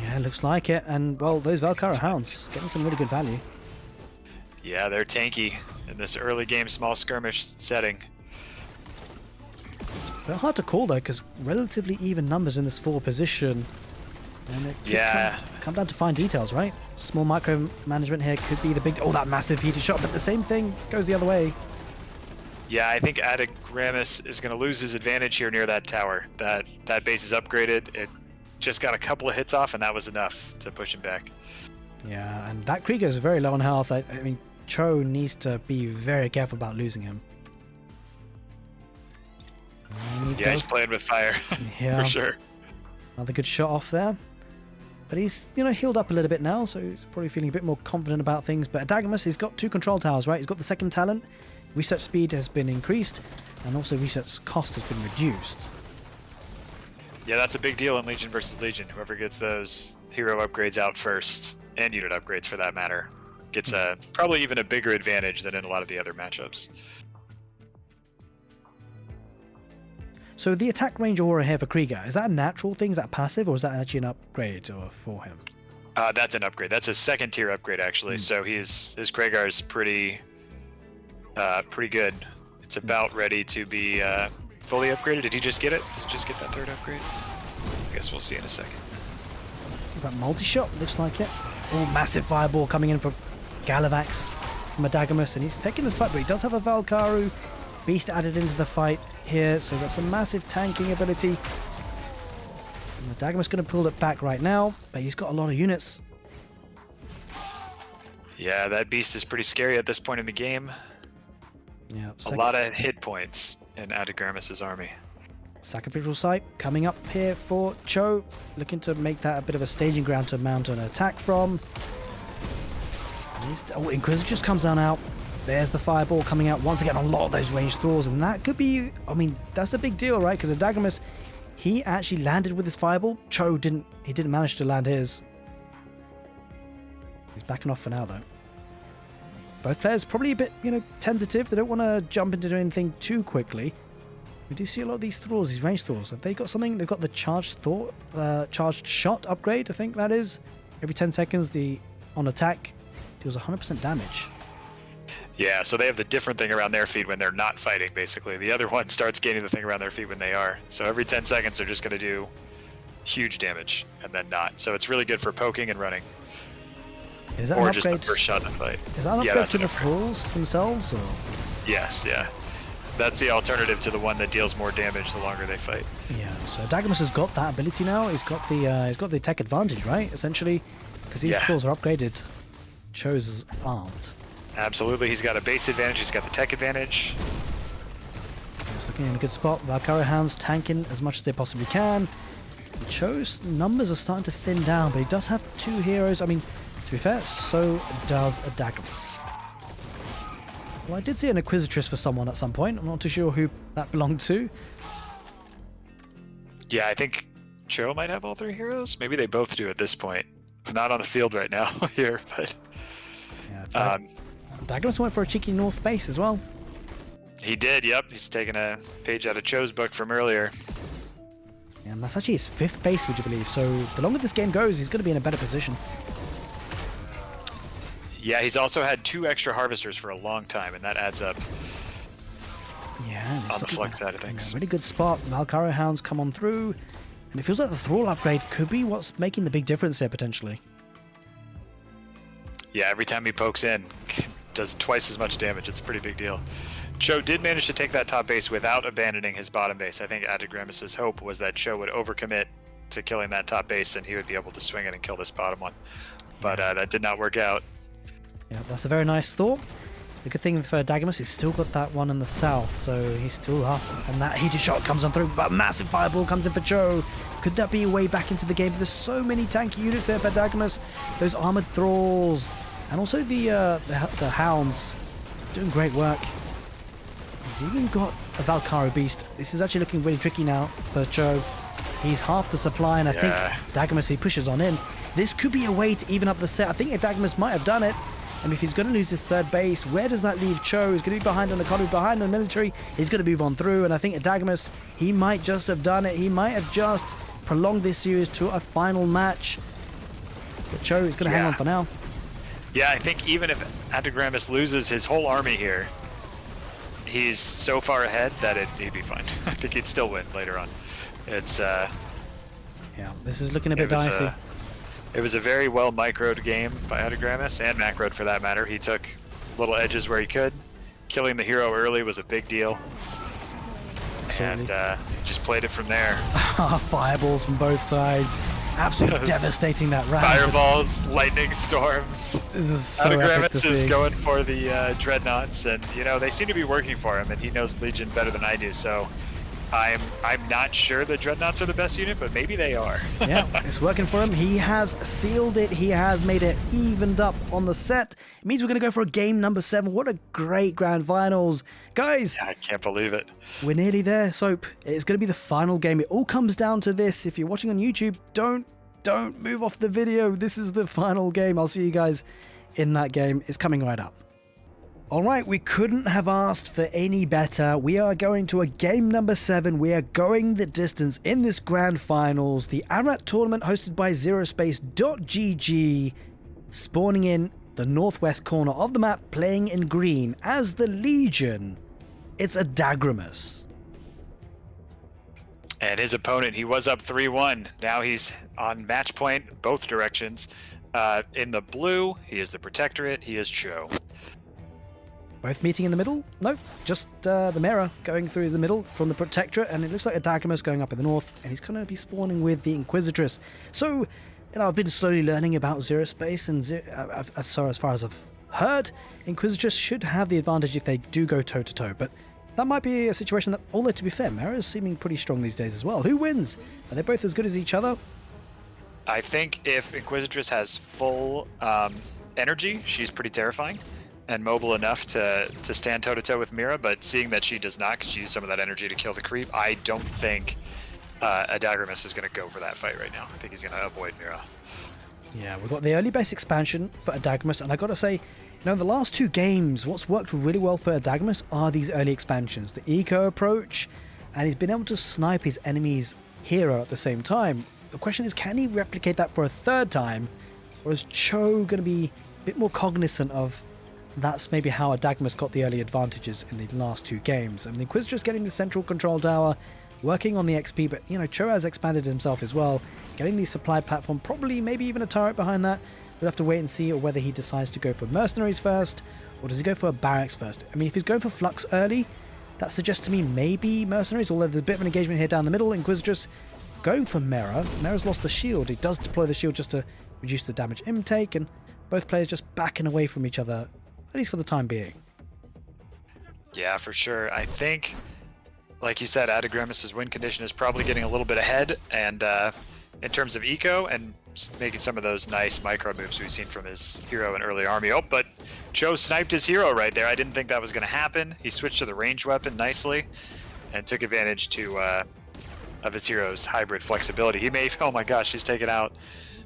Speaker 1: Yeah, looks like it. And, well, those Valkyra Hounds getting some really good value.
Speaker 2: Yeah, they're tanky in this early game small skirmish setting.
Speaker 1: It's a bit hard to call, though, because relatively even numbers in this forward position. And it could come down to fine details, right? Small micromanagement here could be the big... Oh, that massive heated shot, but the same thing goes the other way.
Speaker 2: Yeah, I think Adagramis is going to lose his advantage here near that tower. That base is upgraded. It just got a couple of hits off, and that was enough to push him back.
Speaker 1: Yeah, and that Krieger is very low on health. I mean, Cho needs to be very careful about losing him.
Speaker 2: Yeah, he's playing with fire,
Speaker 1: yeah,
Speaker 2: for sure.
Speaker 1: Another good shot off there. But he's, healed up a little bit now, so he's probably feeling a bit more confident about things. But Adagramis, he's got 2 control towers, right? He's got the second talent. Research speed has been increased, and also research cost has been reduced.
Speaker 2: Yeah, that's a big deal in Legion versus Legion. Whoever gets those hero upgrades out first, and unit upgrades for that matter, gets probably even a bigger advantage than in a lot of the other matchups.
Speaker 1: So the attack range aura here for Krieger, is that a natural thing? Is that passive, or is that actually an upgrade for him?
Speaker 2: That's an upgrade. That's a second tier upgrade, actually. So his Krieger is pretty good. It's about ready to be fully upgraded. Did he just get it? Did he just get that third upgrade? I guess we'll see in a second.
Speaker 1: Is that multi-shot? Looks like it. Oh, massive fireball coming in from Galavax from Adagramis, and he's taking this fight, but he does have a Valkyru beast added into the fight here, so that's a massive tanking ability. And Adagramis going to pull it back right now, but he's got a lot of units.
Speaker 2: Yeah, that beast is pretty scary at this point in the game.
Speaker 1: Yeah,
Speaker 2: a lot of hit points in Adagramis' army.
Speaker 1: Sacrificial site coming up here for Cho, looking to make that a bit of a staging ground to mount an attack from. Oh, Inquisitor just comes on out. There's the fireball coming out once again. A lot of those ranged thralls, and that could be, I mean, that's a big deal, right? Because Adagramis, he actually landed with his fireball. Cho didn't. He didn't manage to land his. He's backing off for now, though. Both players probably a bit, tentative. They don't want to jump into anything too quickly. We do see a lot of these thralls, these ranged thralls. Have they got something? They've got the charged shot upgrade, I think that is. Every 10 seconds, on attack deals 100% damage.
Speaker 2: Yeah, so they have the different thing around their feet when they're not fighting, basically. The other one starts gaining the thing around their feet when they are. So every 10 seconds, they're just going to do huge damage, and then not. So it's really good for poking and running.
Speaker 1: Is that
Speaker 2: or
Speaker 1: an
Speaker 2: just
Speaker 1: upgrade?
Speaker 2: the first shot in the fight.
Speaker 1: Is that an upgrade to the thralls themselves? Or?
Speaker 2: Yes, yeah. That's the alternative to the one that deals more damage the longer they fight.
Speaker 1: Yeah, so Adagramis has got that ability now. He's got the tech advantage, right? Essentially, because these thralls are upgraded. Cho's aren't.
Speaker 2: Absolutely, he's got a base advantage. He's got the tech advantage.
Speaker 1: He's looking in a good spot. Valkyria Hounds tanking as much as they possibly can. And Cho's numbers are starting to thin down, but he does have 2 heroes. I mean, to be fair, so does Adagramis. Well, I did see an Inquisitress for someone at some point. I'm not too sure who that belonged to.
Speaker 2: Yeah, I think Cho might have all 3 heroes. Maybe they both do at this point. Not on the field right now here, but...
Speaker 1: Yeah, Adagramis went for a cheeky north base as well.
Speaker 2: He did, yep. He's taken a page out of Cho's book from earlier.
Speaker 1: And that's actually his 5th base, would you believe? So the longer this game goes, he's going to be in a better position.
Speaker 2: Yeah, he's also had 2 extra harvesters for a long time, and that adds up.
Speaker 1: Yeah,
Speaker 2: on the flex side of things.
Speaker 1: Really good spot. Valkyria Hounds come on through, and it feels like the Thrall upgrade could be what's making the big difference here potentially.
Speaker 2: Yeah, every time he pokes in, does twice as much damage. It's a pretty big deal. Cho did manage to take that top base without abandoning his bottom base. I think Adagramis' hope was that Cho would overcommit to killing that top base, and he would be able to swing it and kill this bottom one. But that did not work out.
Speaker 1: Yeah, that's a very nice thought. The good thing for Adagramis, he's still got that one in the south, so he's still up. And that heated shot comes on through, but a massive fireball comes in for Cho. Could that be a way back into the game? There's so many tanky units there for Adagramis. Those armored thralls, and also the hounds doing great work. He's even got a Valkyrie beast. This is actually looking really tricky now for Cho. He's half the supply, and I think Daggermus, he pushes on in. This could be a way to even up the set. I think Daggermus might have done it. And if he's going to lose his third base, where does that leave Cho? He's going to be behind on the economy, behind on the military. He's going to move on through, and I think Daggermus, he might just have done it. He might have just prolonged this series to a final match. But Cho is going to hang on for now.
Speaker 2: Yeah, I think even if Adagramis loses his whole army here, he's so far ahead that he'd be fine. I think he'd still win later on. It's
Speaker 1: yeah, this is looking a bit dicey.
Speaker 2: It was a very well microed game by Adagramis, and macroed for that matter. He took little edges where he could. Killing the hero early was a big deal. Absolutely. And just played it from there.
Speaker 1: Fireballs from both sides. Absolutely devastating that round.
Speaker 2: Fireballs, lightning storms.
Speaker 1: This is so
Speaker 2: Adagramis is going for the dreadnoughts, and you know they seem to be working for him, and he knows Legion better than I do. So I'm not sure the dreadnoughts are the best unit, but maybe they are.
Speaker 1: Yeah, it's working for him. He has sealed it. He has made it evened up on the set. It means we're going to go for a game number 7. What a great grand finals. Guys,
Speaker 2: I can't believe it.
Speaker 1: We're nearly there, Soap. It's going to be the final game. It all comes down to this. If you're watching on YouTube, don't move off the video. This is the final game. I'll see you guys in that game. It's coming right up. All right, we couldn't have asked for any better. We are going to a game number 7. We are going the distance in this grand finals. The Arat tournament hosted by Zerospace.gg, spawning in the northwest corner of the map, playing in green as the Legion. It's Adagramis.
Speaker 2: And his opponent, he was up 3-1. Now he's on match point, both directions. In the blue, he is the Protectorate. He is Cho.
Speaker 1: Both meeting in the middle? No, just the mirror going through the middle from the Protectorate, and it looks like Adagramis going up in the north, and he's going to be spawning with the Inquisitress. So, you know, I've been slowly learning about Zerospace, and as far as I've heard, Inquisitress should have the advantage if they do go toe-to-toe, but that might be a situation that, although to be fair, Mera is seeming pretty strong these days as well. Who wins? Are they both as good as each other?
Speaker 2: I think if Inquisitress has full energy, she's pretty terrifying and mobile enough to stand toe-to-toe with Mira, but seeing that she does not, because she used some of that energy to kill the creep, I don't think Adagramis is going to go for that fight right now. I think he's going to avoid Mira.
Speaker 1: Yeah, we've got the early base expansion for Adagramis, and I got to say, you know, in the last 2 games, what's worked really well for Adagramis are these early expansions. The eco approach, and he's been able to snipe his enemy's hero at the same time. The question is, can he replicate that for a 3rd time, or is Cho going to be a bit more cognizant of that's maybe how Adagramis got the early advantages in the last 2 games? I mean, the Inquisitor's getting the central control tower, working on the XP, but, you know, Cho has expanded himself as well, getting the supply platform, probably maybe even a turret behind that. We'll have to wait and see whether he decides to go for mercenaries first, or does he go for a barracks first? I mean, if he's going for flux early, that suggests to me maybe mercenaries, although there's a bit of an engagement here down the middle. Inquisitress going for Mera. Mera's lost the shield. He does deploy the shield just to reduce the damage intake, and both players just backing away from each other, at least for the time being.
Speaker 2: Yeah, for sure. I think, like you said, Adagramis' win condition is probably getting a little bit ahead, and in terms of eco and making some of those nice micro moves we've seen from his hero in early army. Oh, but Cho sniped his hero right there. I didn't think that was going to happen. He switched to the ranged weapon nicely and took advantage of his hero's hybrid flexibility. He may, oh my gosh, he's taken out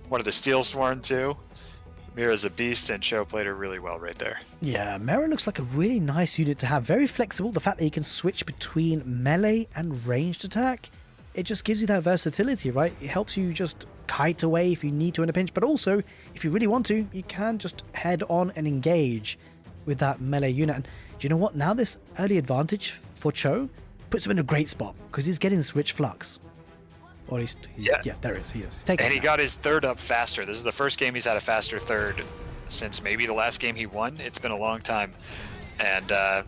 Speaker 2: one of the Steel Sworn too. Mira's a beast, and Cho played her really well right there.
Speaker 1: Yeah, Mera looks like a really nice unit to have. Very flexible. The fact that he can switch between melee and ranged attack, it just gives you that versatility, right? It helps you just kite away if you need to in a pinch, but also, if you really want to, you can just head on and engage with that melee unit. And do you know what? Now this early advantage for Cho puts him in a great spot, because he's getting this rich flux. Or at least, yeah, there he is. He is. He's taking
Speaker 2: and
Speaker 1: it
Speaker 2: he got his 3rd up faster. This is the first game he's had a faster 3rd since maybe the last game he won. It's been a long time. And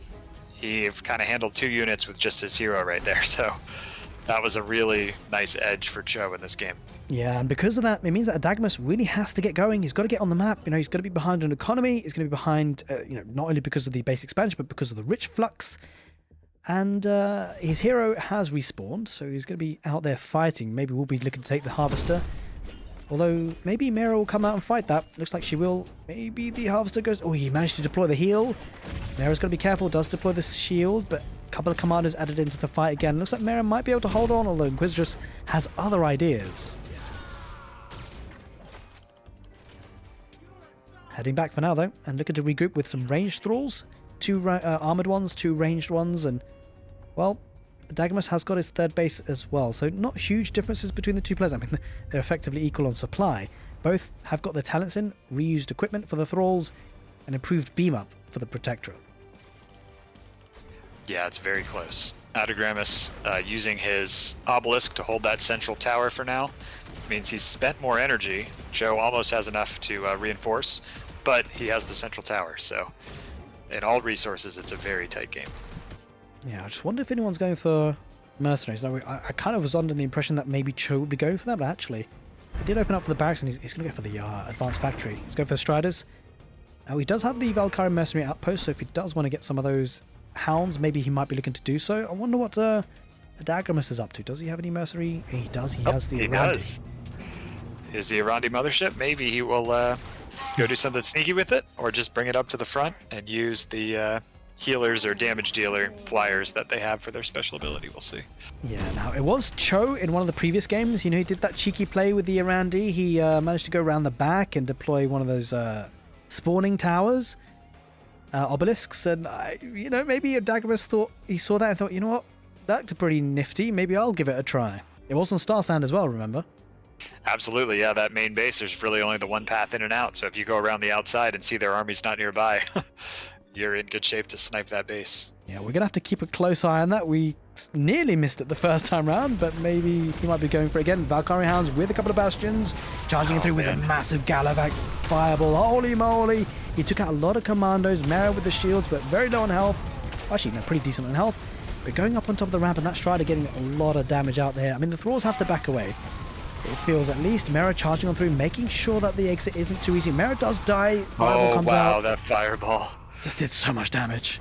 Speaker 2: he kind of handled 2 units with just his hero right there. So that was a really nice edge for Cho in this game.
Speaker 1: Yeah, and because of that, it means that Adagramis really has to get going. He's got to get on the map. You know, he's got to be behind an economy. He's going to be behind, you know, not only because of the base expansion, but because of the rich flux. And his hero has respawned, so he's going to be out there fighting. Maybe we'll be looking to take the Harvester. Although, maybe Mera will come out and fight that. Looks like she will. Maybe the Harvester goes... Oh, he managed to deploy the heal. Mera's got to be careful. Does deploy the shield, but A couple of commanders added into the fight again. Looks like Mera might be able to hold on, although Inquisitress has other ideas. Heading back for now, though, and looking to regroup with some ranged thralls. 2 armored ones, 2 ranged ones, and, well, Dagmus has got his third base as well, so not huge differences between the two players. I mean, they're effectively equal on supply. Both have got their talents in, reused equipment for the thralls, and improved beam up for the Protectorate.
Speaker 2: Yeah, it's very close. Adagramus using his obelisk to hold that central tower for now means he's spent more energy. Joe almost has enough to reinforce, but he has the central tower, so in all resources, it's a very tight game.
Speaker 1: Yeah, I just wonder if anyone's going for mercenaries. Now, I kind of was under the impression that maybe Cho would be going for that, but actually, he did open up for the barracks, and he's going to go for the advanced factory. He's going for the Striders. Now, he does have the Valkyrie mercenary outpost, so if he does want to get some of those hounds, maybe he might be looking to do so. I wonder what Adagramus is up to. Does he have any mercenary? He does. He has the Arandi.
Speaker 2: Does. Is the Arandi mothership? Maybe he will go do something sneaky with it, or just bring it up to the front and use the healers or damage dealer flyers that they have for their special ability. We'll see.
Speaker 1: Yeah, now it was Cho in one of the previous games. You know, he did that cheeky play with the Arandi. He managed to go around the back and deploy one of those spawning towers, obelisks, and you know, maybe Adagramus thought he saw that and thought, you know what, that looked pretty nifty. Maybe I'll give it a try. It was on Star Sand as well, remember?
Speaker 2: Absolutely, yeah. That main base, there's really only the one path in and out. So if you go around the outside and see their armies not nearby, you're in good shape to snipe that base.
Speaker 1: Yeah, we're gonna have to keep a close eye on that. We nearly missed it the first time round, but maybe he might be going for it again. Valkyrie Hounds with a couple of bastions, charging through with a massive Galavax fireball. Holy moly! He took out a lot of commandos. Mera with the shields, but very low on health. Actually, no, pretty decent on health. But going up on top of the ramp, and that Strider getting a lot of damage out there. I mean, the thralls have to back away. It feels at least. Mera charging on through, making sure that the exit isn't too easy. Mera does die. Fireball comes out.
Speaker 2: That fireball
Speaker 1: just did so much damage.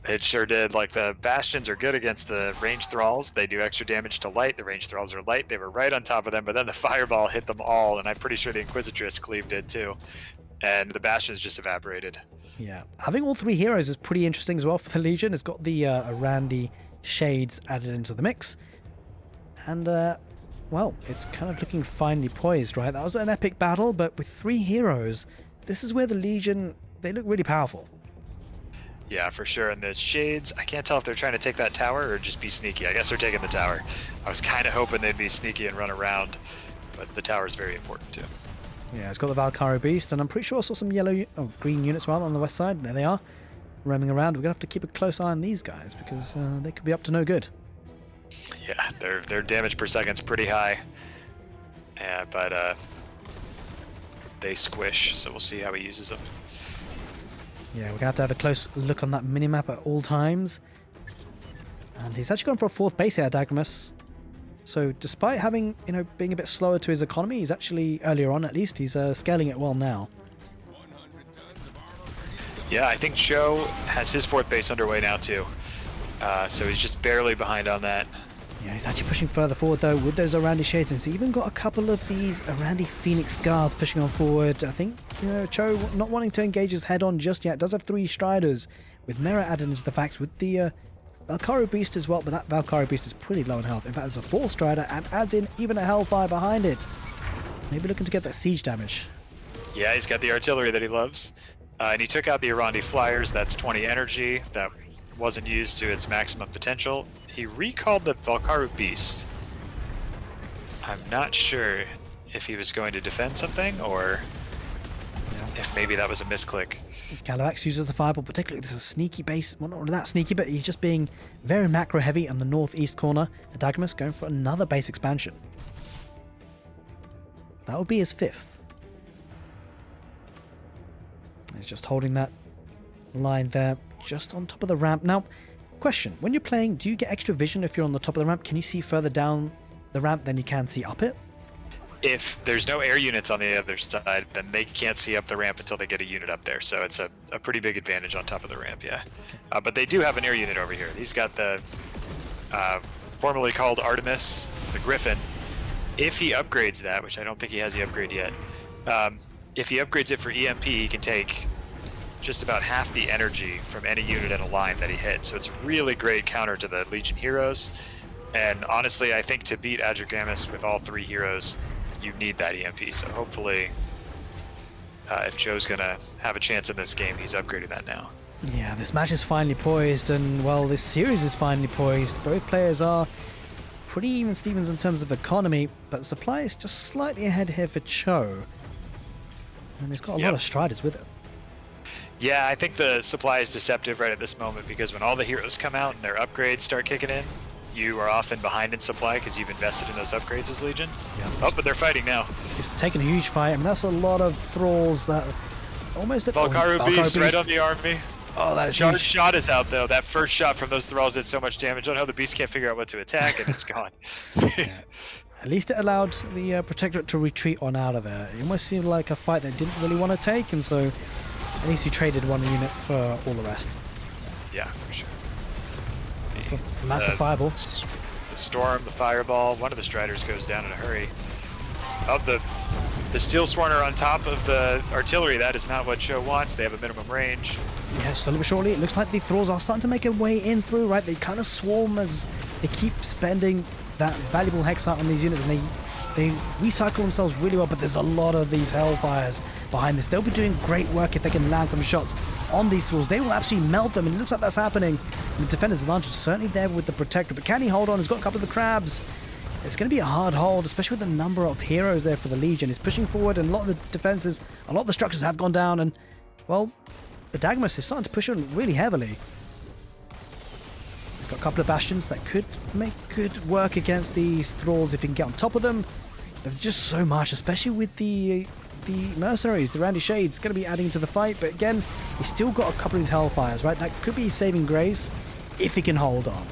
Speaker 2: It sure did. Like, the bastions are good against the ranged thralls. They do extra damage to light. The ranged thralls are light. They were right on top of them, but then the fireball hit them all, and I'm pretty sure the Inquisitress cleave did too. And the bastions just evaporated.
Speaker 1: Yeah, having all 3 heroes is pretty interesting as well for the Legion. It's got the Arandi shades added into the mix, and well, it's kind of looking finely poised, right? That was an epic battle, but with 3 heroes, this is where the Legion, they look really powerful.
Speaker 2: Yeah, for sure. And the shades, I can't tell if they're trying to take that tower or just be sneaky. I guess they're taking the tower. I was kind of hoping they'd be sneaky and run around, but the tower is very important too.
Speaker 1: Yeah, it's got the Valkyrie Beast, and I'm pretty sure I saw some green units rather on the west side. There they are, roaming around. We're gonna have to keep a close eye on these guys because they could be up to no good.
Speaker 2: Yeah, their damage per second's pretty high. Yeah, but they squish, so we'll see how he uses them.
Speaker 1: Yeah, we're gonna have a close look on that minimap at all times. And he's actually gone for a 4th base here, Adagramus. So despite having, you know, being a bit slower to his economy, he's actually, earlier on at least, he's scaling it well now.
Speaker 2: Yeah, I think Joe has his 4th base underway now too. So he's just barely behind on that.
Speaker 1: Yeah, he's actually pushing further forward though with those Arandi shades, and he's even got a couple of these Arandi Phoenix Guards pushing on forward. I think, you know, Cho not wanting to engage his head on just yet. Does have 3 Striders with Mera added into the facts with the Valkyrie Beast as well, but that Valkyrie Beast is pretty low in health. In fact, there's a 4th Strider and adds in even a Hellfire behind it. Maybe looking to get that siege damage.
Speaker 2: Yeah, he's got the artillery that he loves. And he took out the Arandi Flyers. That's 20 energy. That wasn't used to its maximum potential. He recalled the Valkyrie Beast. I'm not sure if he was going to defend something or if maybe that was a misclick.
Speaker 1: Galavax uses the fireball, particularly this is a sneaky base. Well, not that sneaky, but he's just being very macro heavy on the northeast corner. Adagramus going for another base expansion. That would be his 5th. He's just holding that line there, just on top of the ramp. Now, question, when you're playing, do you get extra vision if you're on the top of the ramp? Can you see further down the ramp than you can see up it?
Speaker 2: If there's no air units on the other side, then they can't see up the ramp until they get a unit up there. So it's a pretty big advantage on top of the ramp, yeah. But they do have an air unit over here. He's got the formerly called Artemis, the Griffin. If he upgrades that, which I don't think he has the upgrade yet, if he upgrades it for EMP, he can take just about half the energy from any unit in a line that he hit. So it's a really great counter to the Legion heroes. And honestly, I think to beat Adrigamus with all 3 heroes, you need that EMP. So hopefully, if Joe's going to have a chance in this game, he's upgrading that now.
Speaker 1: Yeah, this match is finally poised, and well, this series is finally poised. Both players are pretty even Stevens in terms of economy, but supply is just slightly ahead here for Cho. And he's got a lot of Striders with it.
Speaker 2: Yeah, I think the supply is deceptive right at this moment, because when all the heroes come out and their upgrades start kicking in, you are often behind in supply because you've invested in those upgrades as Legion.
Speaker 1: Yeah.
Speaker 2: Oh, but they're fighting now.
Speaker 1: He's taking a huge fight. I mean, that's a lot of thralls that almost...
Speaker 2: Valkyrie Beast right on the army.
Speaker 1: Oh, that is
Speaker 2: Charge
Speaker 1: huge.
Speaker 2: shot is out, though. That first shot from those thralls did so much damage. I don't know how the Beast can't figure out what to attack, and it's gone.
Speaker 1: Yeah. At least it allowed the Protectorate to retreat on out of there. It almost seemed like a fight they didn't really want to take, and so at least he traded one unit for all the rest.
Speaker 2: Yeah, for sure.
Speaker 1: It's a massive fireball.
Speaker 2: The storm, the fireball, one of the Striders goes down in a hurry. Oh, the Steel Swarner on top of the artillery, that is not what Cho wants. They have a minimum range.
Speaker 1: Yeah, slowly but surely, it looks like the thralls are starting to make a way in through, right? They kind of swarm as they keep spending that valuable Hexite on these units, and they recycle themselves really well, but there's a lot of these Hellfires behind this. They'll be doing great work if they can land some shots on these thralls. They will absolutely melt them, and it looks like that's happening. And the defender's advantage certainly there with the Protector, but can he hold on? He's got a couple of the crabs. It's going to be a hard hold, especially with the number of heroes there for the Legion. He's pushing forward, and a lot of the defenses, a lot of the structures have gone down, and, well, the Dagmus is starting to push on really heavily. Got a couple of bastions that could make good work against these thralls if you can get on top of them. There's just so much, especially with the mercenaries. The Randy Shade's going to be adding to the fight, but again, he's still got a couple of these Hellfires, right? That could be saving grace if he can hold on.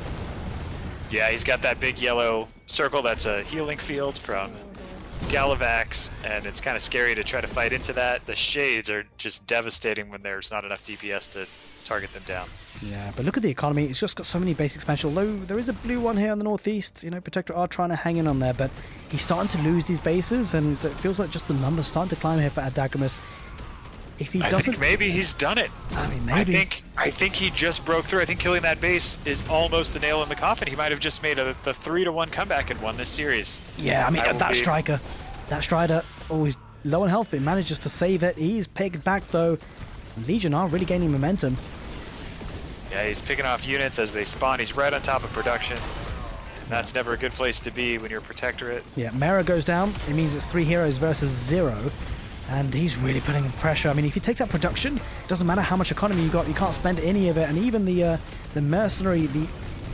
Speaker 2: Yeah, he's got that big yellow circle that's a healing field from Gallivax, and it's kind of scary to try to fight into that. The Shades are just devastating when there's not enough DPS to target them down.
Speaker 1: Yeah, but look at the economy. It's just got so many basic special. Although there is a blue one here in the northeast, you know, Protector are trying to hang in on there, but he's starting to lose these bases, and it feels like just the numbers starting to climb here for Adagamus. If he doesn't,
Speaker 2: I think maybe he's done it.
Speaker 1: I mean, maybe.
Speaker 2: I think he just broke through. I think killing that base is almost the nail in the coffin. He might have just made the 3-1 comeback and won this series.
Speaker 1: Yeah, I mean, that Strider, always low on health, but he manages to save it. He's pegged back, though. Legion are really gaining momentum.
Speaker 2: Yeah, he's picking off units as they spawn. He's right on top of production. And that's never a good place to be when you're Protectorate.
Speaker 1: Yeah, Mera goes down. It means it's 3 heroes versus 0. And he's really putting in pressure. I mean, if he takes out production, it doesn't matter how much economy you got. You can't spend any of it. And even the mercenary, the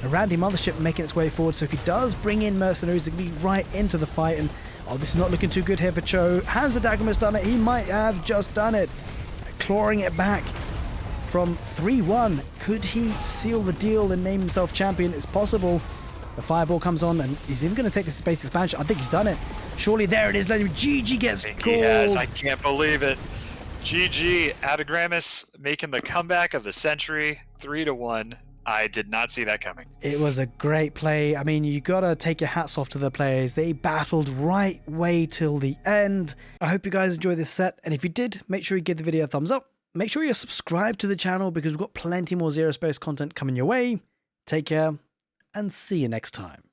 Speaker 1: Randy Mothership making its way forward. So if he does bring in mercenaries, it can be right into the fight. And, oh, this is not looking too good here for Cho. Has Adagamus done it? He might have just done it. Clawing it back from 3-1. Could he seal the deal and name himself champion? It's possible. The fireball comes on, and he's even going to take the space expansion. I think he's done it. Surely there it is. GG gets called.
Speaker 2: He has. I can't believe it. GG. Adagamus making the comeback of the century. 3-1. I did not see that coming.
Speaker 1: It was a great play. I mean, you got to take your hats off to the players. They battled right way till the end. I hope you guys enjoyed this set. And if you did, make sure you give the video a thumbs up. Make sure you're subscribed to the channel because we've got plenty more Zerospace content coming your way. Take care and see you next time.